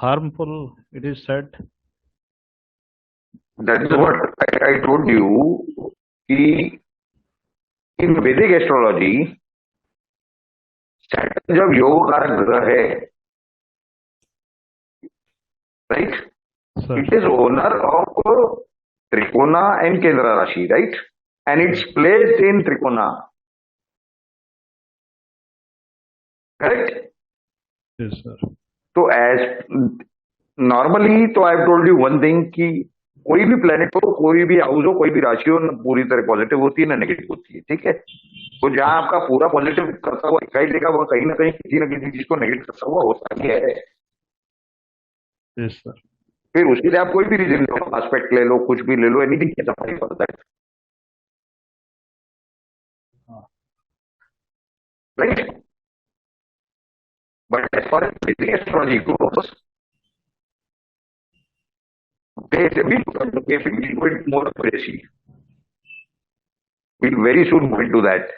harmful, it is said. That is what I told you कि in वैदिक astrology Saturn जब योग कारक ग्रह है, right, Sir, it is owner of त्रिकोणा and केंद्र राशि, right, and it's placed in त्रिकोणा, करेक्ट? yes, sir. तो एज नॉर्मली तो I have told you one thing कि कोई भी प्लेनेट हो, कोई भी हाउस हो, कोई भी राशि हो, न पूरी तरह पॉजिटिव होती है ना नेगेटिव होती है। ठीक है? तो जहां आपका पूरा पॉजिटिव करता हुआ दिखाई देगा वह कहीं ना कहीं किसी न किसी चीज को नेगेटिव करता हुआ होता ही है। Yes, sir. फिर उसके लिए आप कोई भी रीजन लो, एस्पेक्ट ले लो, कुछ भी ले लो, एनीथिंग कैन सफाई for that, right? But as far as Vedic astrology goes, we'll go into more accuracy. We'll very soon go into that.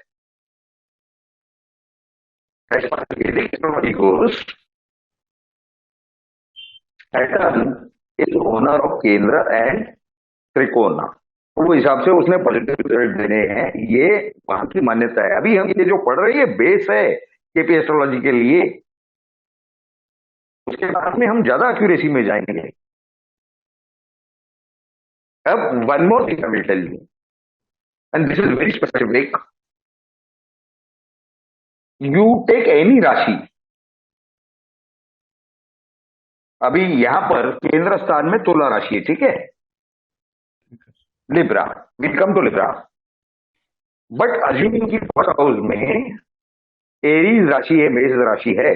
As far as Vedic astrology goes, Saturn is owner of Kendra and Trikona. तो वो हिसाब से उसने positive result देने हैं, ये वहां की मान्यता है। अभी हम ये जो पढ़ रहे हैं ये बेस है केपी एस्ट्रोलॉजी के लिए, उसके बाद में हम ज्यादा एक्यूरेसी में जाएंगे। अब one more thing I will tell you, and this is very specific. You take any राशि, अभी यहां पर केंद्र स्थान में तुला राशि है, ठीक है, Libra, will come to Libra. But assuming की फर्स्ट हाउस में एरीज राशि है, मेष राशि है,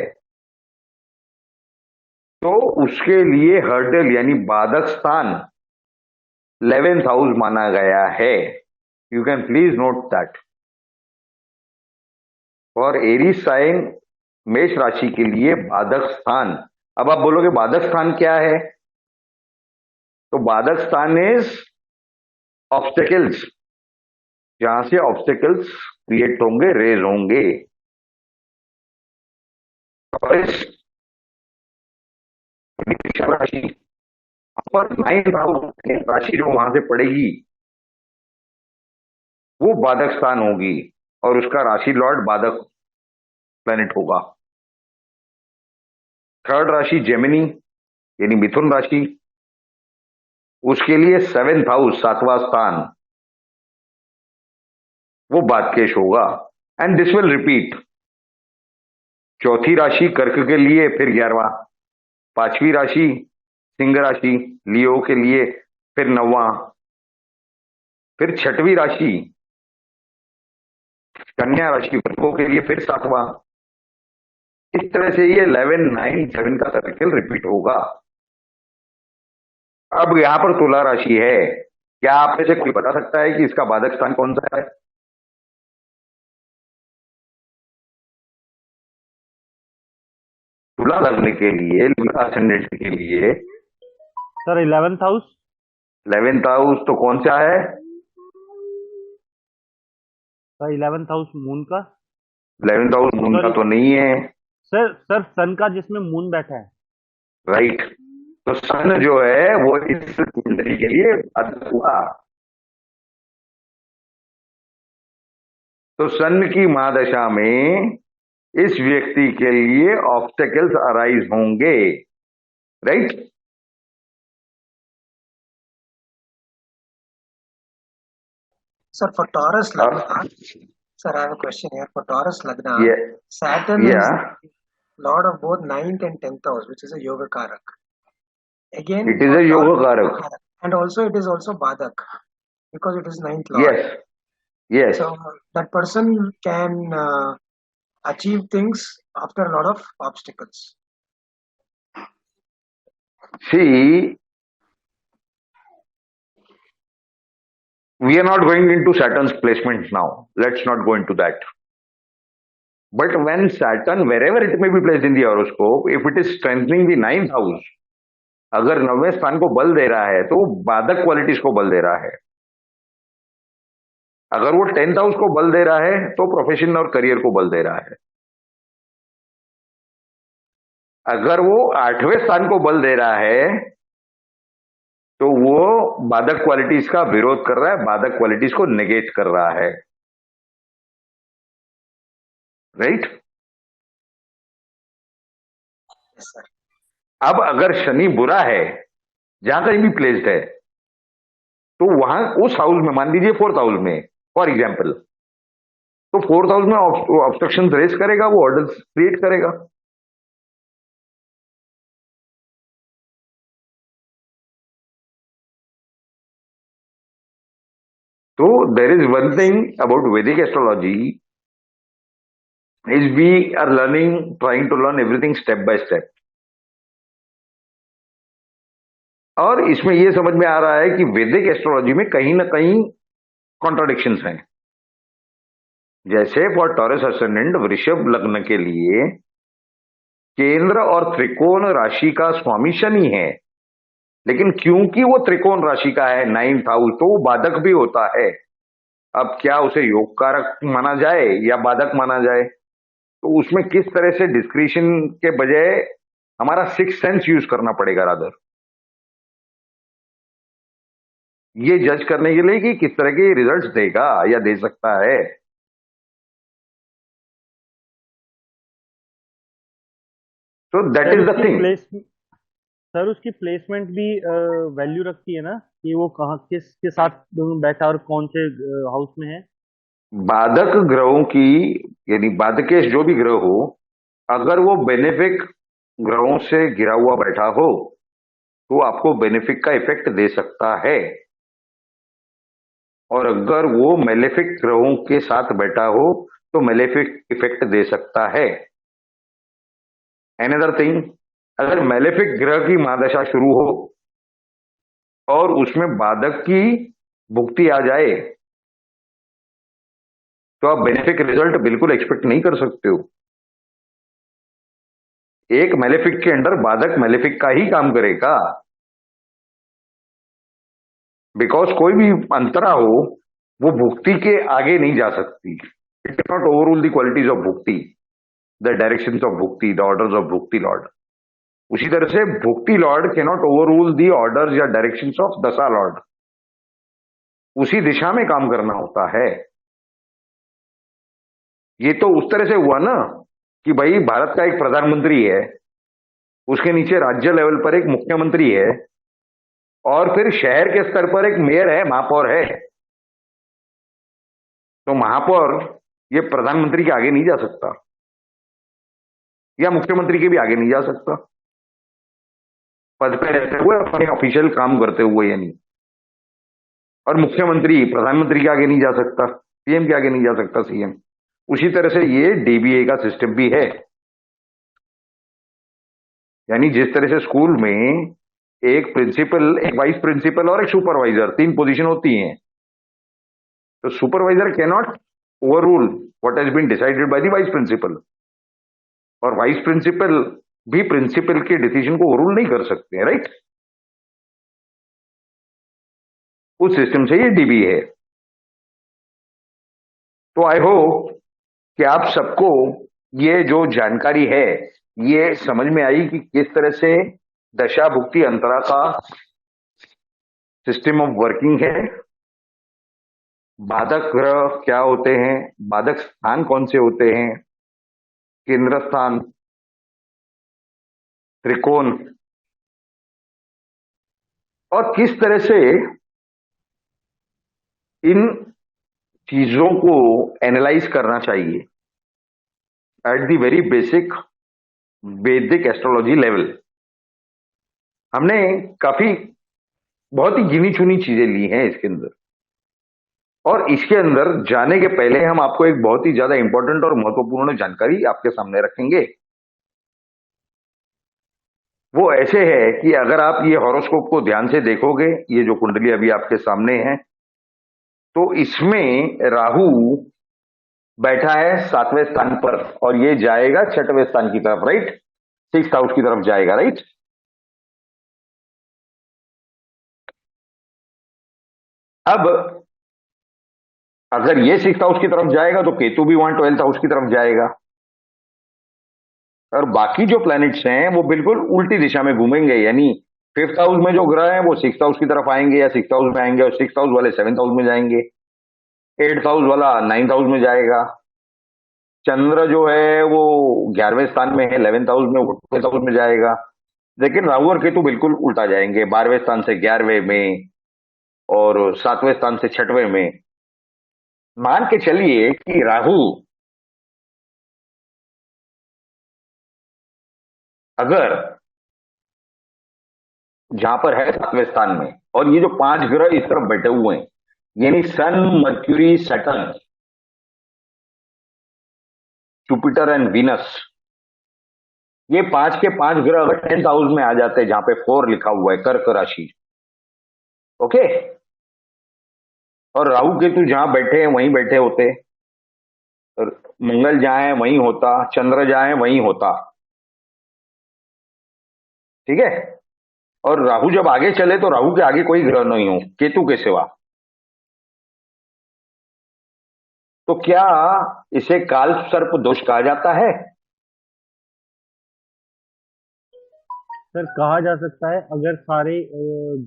तो उसके लिए हर्डल यानी बाधक स्थान 11th हाउस माना गया है। You can please note that for Aries sign, मेष राशि के लिए बाधक स्थान। अब आप बोलोगे बाधक स्थान क्या है, तो बाधक स्थान इज ऑब्स्टेकल्स, जहां से ऑब्स्टेकल्स क्रिएट होंगे, रेज होंगे। और इस वृषभ राशि पर 9th हाउस राशि जो वहां से पड़ेगी वो बाधक स्थान होगी, और उसका राशि लॉर्ड बाधक प्लेनेट होगा। थर्ड राशि जेमिनी यानी मिथुन राशि, उसके लिए 7th हाउस, 7वां स्थान, वो बादकेश होगा। And this will repeat. चौथी राशि कर्क के लिए फिर 11वां, 5वीं राशि सिंह राशि लियो के लिए फिर 9वां, फिर 6वीं राशि कन्या राशि वृषभों के लिए फिर 7वां। इस तरह से ये 11, 9, 7 का सर्कल रिपीट होगा। अब यहां पर तुला राशि है, क्या आप में से कोई बता सकता है कि इसका बाधक स्थान कौन सा है? तुला लग्न के लिए, असेंडेंट के लिए sir 11th house. 11th house तो कौन सा है? सर 11th हाउस मून का। 11th हाउस मून का तो नहीं है। सर सन का जिसमें मून बैठा है। राइट, तो सन जो है वो इस कुंडली के लिए बाधक हुआ। तो सन की महादशा में इस व्यक्ति के लिए ऑब्स्टेकल्स अराइज होंगे, right. Sir, for Taurus Lagna, sir, I have a question here. For Taurus Lagna, Yeah. Saturn Yeah. is Lord of both 9th and 10th house, which is a Yoga Karak. Again, It is for a Yoga Taurus, Karak. and also it is also Badak because it is 9th Lord. Yes. Yes. So that person can achieve things after a lot of obstacles. See, we are not going into Saturn's placement now. Let's not go into that. But when Saturn, wherever it may be placed in the horoscope, if it is strengthening the 9th house, अगर 9वें स्थान को बल दे रहा है तो वो बाधक qualities को बल दे रहा है। अगर वो 10th हाउस को बल दे रहा है तो प्रोफेशन और करियर को बल दे रहा है। अगर वो 8वें स्थान को बल दे रहा है तो वो बाधक क्वालिटीज का विरोध कर रहा है, बाधक क्वालिटीज को नेगेट कर रहा है, राइट। Yes, sir. अब अगर शनि बुरा है, जहां कहीं भी प्लेस्ड है, तो वहां उस हाउस में, मान लीजिए 4th हाउस में फॉर एग्जाम्पल, तो 4th हाउस में ऑब्स्ट्रक्शन रेस करेगा, वो ऑर्डर्स क्रिएट करेगा। So there is one thing about Vedic astrology is we are trying to learn everything step by step. और इसमें यह समझ में आ रहा है कि वैदिक एस्ट्रोलॉजी में कहीं ना कहीं कॉन्ट्राडिक्शंस हैं। जैसे फॉर टॉरस असेंडेंट वृषभ लग्न के लिए केंद्र और त्रिकोण राशि का स्वामी शनि है, लेकिन क्योंकि वो त्रिकोण राशि का है 9th हाउस, तो वो बाधक भी होता है। अब क्या उसे योग कारक माना जाए या बाधक माना जाए, तो उसमें किस तरह से डिस्क्रिशन के बजाय हमारा 6th सेंस यूज करना पड़ेगा रादर, ये जज करने के लिए कि किस तरह के रिजल्ट्स देगा या दे सकता है। तो that is the thing. Sir उसकी प्लेसमेंट भी वैल्यू रखती है ना, कि वो कहाँ किसके साथ बैठा और कौन से हाउस में है। बाधक ग्रहों की, यानी बाधकेश जो भी ग्रह हो, अगर वो बेनिफिक ग्रहों से घिरा हुआ बैठा हो तो आपको बेनिफिक का इफेक्ट दे सकता है, और अगर वो मेलेफिक ग्रहों के साथ बैठा हो तो मेलेफिक इफेक्ट दे सकता है। एनदर थिंग, अगर मेलेफिक ग्रह की महादशा शुरू हो और उसमें बाधक की भुक्ति आ जाए तो आप बेनिफिक रिजल्ट बिल्कुल एक्सपेक्ट नहीं कर सकते हो। एक मेलेफिक के अंडर बाधक मेलेफिक का ही काम करेगा, बिकॉज कोई भी अंतरा हो वो भुक्ति के आगे नहीं जा सकती। It not overrule the qualities of bhukti, the directions of bhukti, the orders of bhukti lord. उसी तरह से bhukti lord can not overrule the orders या डायरेक्शंस ऑफ दशा लॉर्ड। उसी दिशा में काम करना होता है। ये तो उस तरह से हुआ ना कि भाई भारत का एक प्रधानमंत्री है, उसके नीचे राज्य लेवल पर एक मुख्यमंत्री है, और फिर शहर के स्तर पर एक मेयर है, महापौर है। तो महापौर ये प्रधानमंत्री के आगे नहीं जा सकता या मुख्यमंत्री के भी आगे नहीं जा सकता, पद पे रहते हुए अपने ऑफिशियल काम करते हुए यानी। और मुख्यमंत्री प्रधानमंत्री के आगे नहीं जा सकता, पीएम के आगे नहीं जा सकता, सीएम। उसी तरह से ये डीबीए का सिस्टम भी है। यानी जिस तरह से स्कूल में एक प्रिंसिपल, एक वाइस प्रिंसिपल और एक सुपरवाइजर, 3 पोजीशन होती हैं, तो supervisor can not overrule what has been decided by the vice principal, और वाइस प्रिंसिपल भी प्रिंसिपल के डिसीजन को ओवररूल नहीं कर सकते हैं, राइट। उस सिस्टम से ये डीबी है। तो आई होप कि आप सबको ये जो जानकारी है ये समझ में आई कि किस तरह से दशा भुक्ति अंतरा का सिस्टम ऑफ वर्किंग है, बाधक ग्रह क्या होते हैं, बाधक स्थान कौन से होते हैं, केंद्र स्थान, त्रिकोण, और किस तरह से इन चीजों को एनालाइज करना चाहिए एट द वेरी बेसिक वैदिक एस्ट्रोलॉजी लेवल। हमने काफी बहुत ही गिनी चुनी चीजें ली हैं इसके अंदर, और इसके अंदर जाने के पहले हम आपको एक बहुत ही ज्यादा इंपॉर्टेंट और महत्वपूर्ण जानकारी आपके सामने रखेंगे। वो ऐसे है कि अगर आप ये हॉरोस्कोप को ध्यान से देखोगे, ये जो कुंडली अभी आपके सामने है, तो इसमें राहु बैठा है 7वें स्थान पर और ये जाएगा 6वें स्थान की तरफ, राइट, 6th हाउस की तरफ जाएगा, राइट। अब अगर ये 6th हाउस की तरफ जाएगा तो केतु भी वहां 12th हाउस की तरफ जाएगा, और बाकी जो प्लैनेट्स हैं वो बिल्कुल उल्टी दिशा में घूमेंगे। यानी 5th हाउस में जो ग्रह हैं वो 6th हाउस की तरफ आएंगे या 6th हाउस में आएंगे, और 6th हाउस वाले 7th हाउस में जाएंगे, 8th हाउस वाला 9th हाउस में जाएगा। चंद्र जो है वो 11वें स्थान में है, 11th हाउस में, वो 12th हाउस में जाएगा। लेकिन राहु और केतु बिल्कुल उल्टा जाएंगे, 12वें स्थान से 11वें में और 7वें स्थान से 6वें में। मान के चलिए कि राहु अगर जहां पर है 7वें स्थान में, और ये जो 5 ग्रह इस तरफ बैठे हुए हैं, यानी Sun, Mercury, Saturn, Jupiter and Venus, ये 5 के 5 ग्रह अगर 10th हाउस में आ जाते हैं, जहां पे 4 लिखा हुआ है, कर्क राशि, ओके, और राहु केतु जहां बैठे हैं वहीं बैठे होते, और मंगल जहां है वहीं होता, चंद्र जहां है वहीं होता, ठीक है। और राहु जब आगे चले तो राहु के आगे कोई ग्रह नहीं हो केतु के सिवा, तो क्या इसे काल सर्प दोष कहा जाता है? सर कहा जा सकता है अगर सारे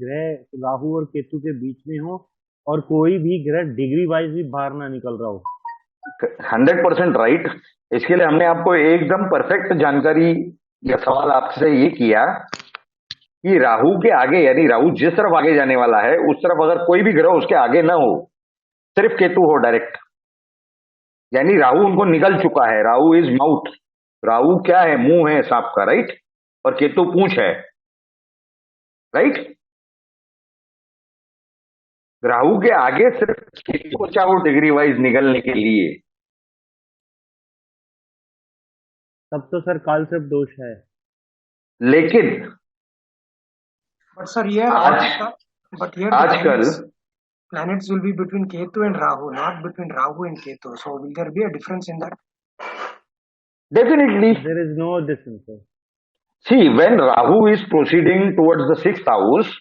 ग्रह राहु और केतु के बीच में हो और कोई भी ग्रह डिग्री वाइज भी बाहर ना निकल रहा हो। 100% राइट। इसके लिए हमने आपको एकदम परफेक्ट जानकारी या सवाल आपसे ये किया कि राहु के आगे, यानी राहु जिस तरफ आगे जाने वाला है उस तरफ अगर कोई भी ग्रह उसके आगे ना हो, सिर्फ केतु हो डायरेक्ट, यानी राहु उनको निकल चुका है। राहु इज माउथ, राहु क्या है, मुंह है सांप का, राइट। और केतु पूंछ है, राइट। राहु के आगे सिर्फ केतु बचा हो डिग्री वाइज निकलने के लिए। तब तो सर काल सर्प दोष है। लेकिन But sir, here आज the आजकल planets will be between Ketu and Rahu, not between Rahu and Ketu. So will there be a difference in that? Definitely, There is no difference, sir. see, when Rahu is proceeding towards the sixth house,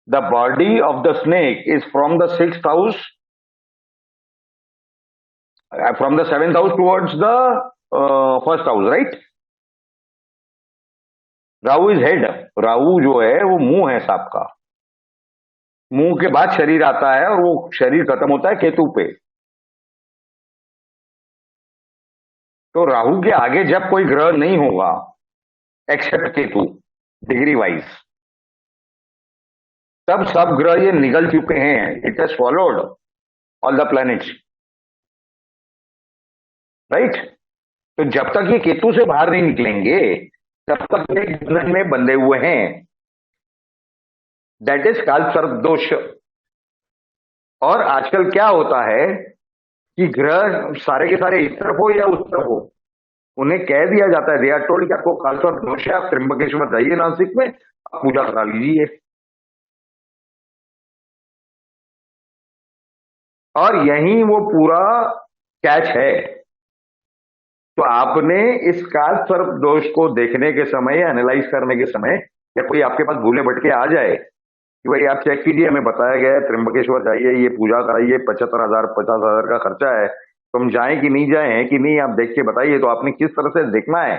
the body of the snake is from the sixth house, from the seventh house towards the first house, right? Rahu is head, Rahu जो है वो मुंह है सांप का, मुंह के बाद शरीर आता है और वो शरीर खत्म होता है केतु पे। तो राहु के आगे जब कोई ग्रह नहीं होगा एक्सेप्ट केतु डिग्री वाइज, तब सब ग्रह ये निकल चुके हैं, it has followed all the planets, right. तो जब तक ये केतु से बाहर नहीं निकलेंगे तब तक ये बंधन में बंधे हुए हैं, दैट इज काल सर्प दोष। और आजकल क्या होता है कि ग्रह सारे के सारे इस तरफ हो या उस तरफ हो, उन्हें कह दिया जाता है, दे आर टोल्ड कि आपको काल सर्प दोष है, आप त्र्यंबकेश्वर जाइए नासिक में, आप पूजा करा लीजिए। और यही वो पूरा कैच है। तो आपने इस काल सर्प दोष को देखने के समय, एनालाइज करने के समय, या कोई आपके पास भूले भटके आ जाए कि भाई आप चेक कीजिए, हमें बताया गया है त्र्यंबकेश्वर जाइए, ये पूजा कराइए, 75,000 50,000 का खर्चा है, तो हम जाएं कि नहीं जाएं कि नहीं, आप देख के बताइए। तो आपने किस तरह से देखना है,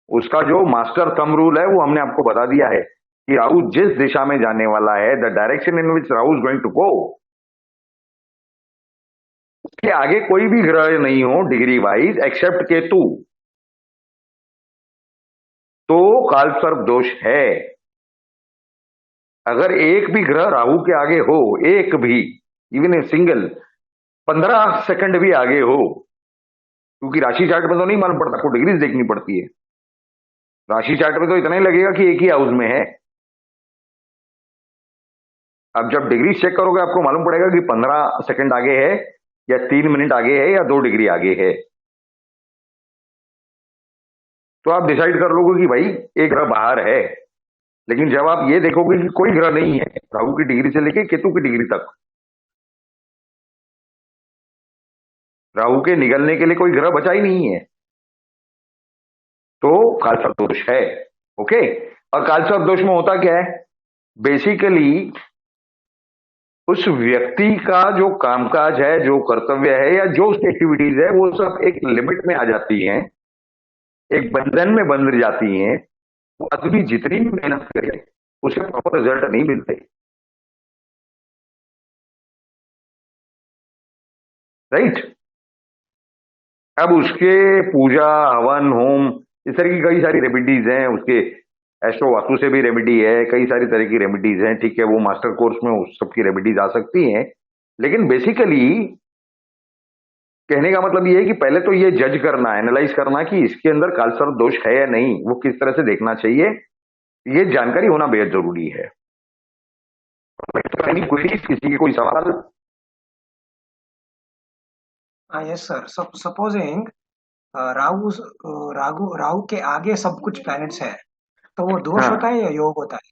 उसका जो मास्टर थंब रूल है वो हमने आपको बता दिया है कि राहु जिस दिशा में जाने वाला है, the direction in which Rahu is going to go, उसके आगे कोई भी ग्रह नहीं हो डिग्री वाइज एक्सेप्ट केतु, तो काल सर्प दोष है। अगर एक भी ग्रह राहु के आगे हो, एक भी, इवन ए सिंगल 15 सेकंड भी आगे हो, क्योंकि राशि चार्ट में तो नहीं मालूम पड़ता, आपको डिग्रीज देखनी पड़ती है। राशि चार्ट में तो इतना ही लगेगा कि एक ही हाउस में है। अब जब डिग्री चेक करोगे आपको मालूम पड़ेगा कि 15 सेकंड आगे है, या 3 मिनट आगे है, या 2 डिग्री आगे है। तो आप डिसाइड कर लोगे कि भाई एक ग्रह बाहर है। लेकिन जब आप ये देखोगे कि कोई ग्रह नहीं है, राहु की डिग्री से लेके केतु की डिग्री तक, राहु के निकलने के लिए कोई ग्रह बचा ही नहीं है, तो काल सर्प दोष है। ओके। और काल सर्प दोष में होता क्या है, बेसिकली उस व्यक्ति का जो कामकाज है, जो कर्तव्य है, या जो उसकी एक्टिविटीज है, वो सब एक लिमिट में आ जाती हैं, एक बंधन में बंध जाती हैं। वो आदमी जितनी भी मेहनत करे उसे प्रॉपर रिजल्ट नहीं मिलते, राइट। अब उसके पूजा हवन होम इस तरह की कई सारी रेमेडीज हैं, उसके एस्ट्रो वास्तु से भी रेमेडी है, कई सारी तरह की रेमेडीज हैं, ठीक है, वो मास्टर कोर्स में उस सबकी रेमेडीज आ सकती हैं। लेकिन बेसिकली कहने का मतलब ये है कि पहले तो ये जज करना, एनालाइज करना कि इसके अंदर काल सर्प दोष है या नहीं, वो किस तरह से देखना चाहिए, ये जानकारी होना बेहद जरूरी है। किसी के कोई सवाल? Yes sir. Supposing राहु के आगे सब कुछ प्लैनेट्स है, तो वो दोष हाँ, होता है या योग होता है?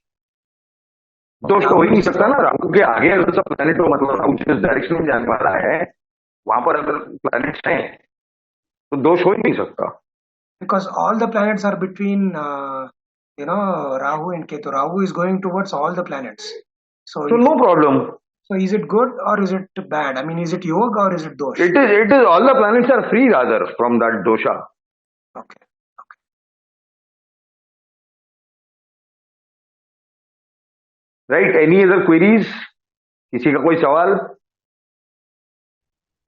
दोष तो हो ही राहु नहीं जिस सकता ना। राहु के आगे अगर सब प्लैनेट हो, मतलब राहु जिस डायरेक्शन में जाने वाला है वहां पर अगर प्लैनेट्स हैं तो दोष हो ही नहीं सकता। because all the planets are between Rahu and Ketu. Rahu is going towards all the planets. So So no problem. so is it good or is it bad? I mean, is it yoga or is it dosh? It is all the planets are free rather from that dosha. Okay. Right? Any other queries? किसी का कोई सवाल?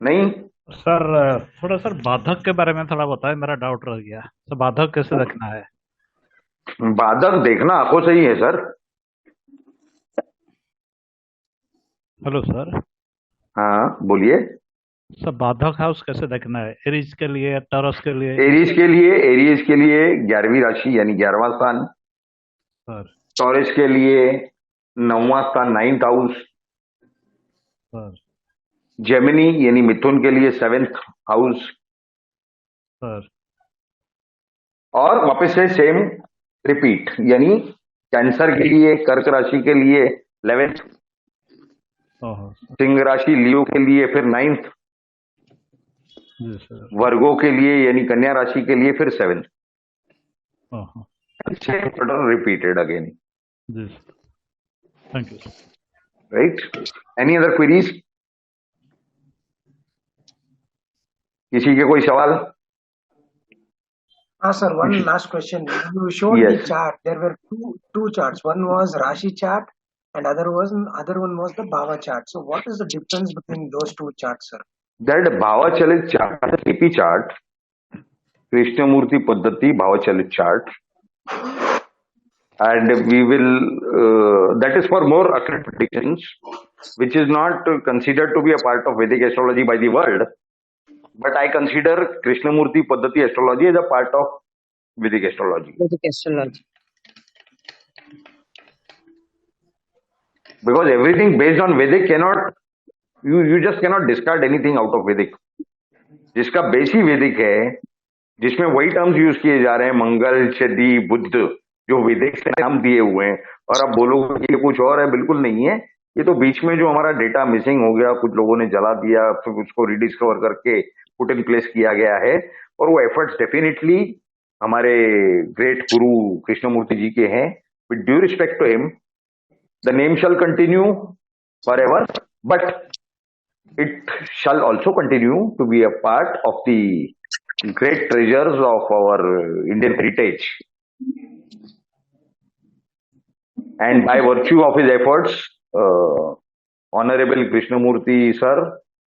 नहीं? Sir थोड़ा sir बाधक के बारे में थोड़ा बताएं, मेरा डाउट रह गया। तो बाधक कैसे देखना है? बाधक देखना आंखों से ही है सर। Hello sir. हाँ बोलिए। सर बाधक हाउस कैसे देखना है? एरीज के लिए, टॉरस के लिए? एरीज के लिए 11वीं राशि यानी 11वां स्थान, सर टॉरस के लिए 9वां स्थान 9th हाउस, सर जेमिनी यानी मिथुन के लिए 7th हाउस, सर और वापस से सेम रिपीट यानी कैंसर के लिए, कर्क राशि के लिए 11th, ओहो सिंह राशि लियो के लिए फिर 9th, जी सर, वर्गो के लिए यानी कन्या राशि के लिए फिर 7th, ओहो same pattern repeated again. जी sir, thank you sir. Right? Any other queries? किसी के कोई सवाल? Sir, one last question. You showed the Yes. chart. There were two charts. One was Rashi chart, and other one was the Bhava chart. So, what is the difference between those two charts, sir? That Bhavachalit chart, KP chart, Krishnamurti Paddhati Bhavachalit chart, and we will, that is for more accurate predictions, which is not considered to be a part of Vedic astrology by the world, but I consider Krishnamurti Paddhati astrology as a part of Vedic astrology. Vedic astrology. Because everything based on Vedic cannot, you just cannot discard anything out of Vedic. जिसका base ही वैदिक है, जिसमें वही terms use किए जा रहे हैं, मंगल, शनि, बुध, जो वैदिक से नाम दिए हुए हैं, और आप बोलोगे कि ये कुछ और है, बिल्कुल नहीं है। ये तो बीच में जो हमारा डेटा मिसिंग हो गया, कुछ लोगों ने जला दिया, फिर उसको रिडिस्कवर करके पुट इन प्लेस किया गया है, और वो एफर्ट्स डेफिनेटली हमारे ग्रेट गुरु कृष्णमूर्ति जी के हैं। With due respect to him, the name shall continue forever, but it shall also continue to be a part of the great treasures of our Indian heritage. And by virtue of his efforts, Honorable Krishnamurti sir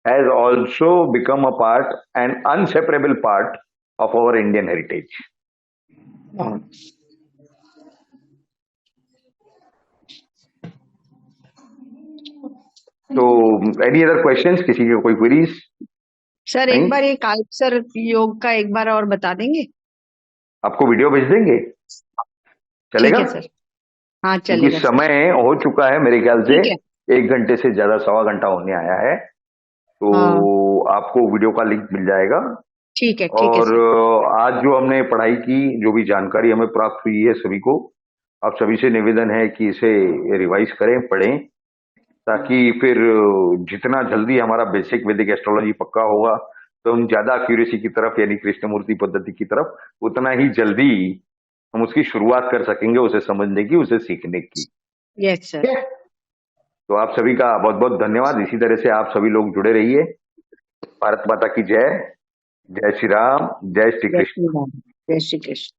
has also become a part, an inseparable part of our Indian heritage. So, any other questions? किसी के कोई queries? Sir एक बार ये कालसर योग का एक बार और बता देंगे? आपको वीडियो भेज देंगे, चलेगा? ठीक है सर, हाँ क्योंकि चलेगा सर। समय हो चुका है मेरे ख्याल से, ठीक है। 1 घंटे से ज्यादा, 1.25 घंटा होने आया है, तो आपको वीडियो का लिंक मिल जाएगा। ठीक है और सर। आज जो हमने पढ़ाई की, जो भी जानकारी हमें प्राप्त हुई है सभी को, आप सभी से निवेदन है कि इसे रिवाइज करें, पढ़ें, ताकि फिर जितना जल्दी हमारा बेसिक वैदिक एस्ट्रोलॉजी पक्का होगा, तो हम ज्यादा एक्यूरेसी की तरफ यानी कृष्णमूर्ति पद्धति की तरफ उतना ही जल्दी हम उसकी शुरुआत कर सकेंगे, उसे समझने की, उसे सीखने की। Yes sir. तो आप सभी का बहुत बहुत धन्यवाद। इसी तरह से आप सभी लोग जुड़े रहिए। भारत माता की जय। जय श्री राम, जय श्री कृष्ण। जय श्री कृष्ण।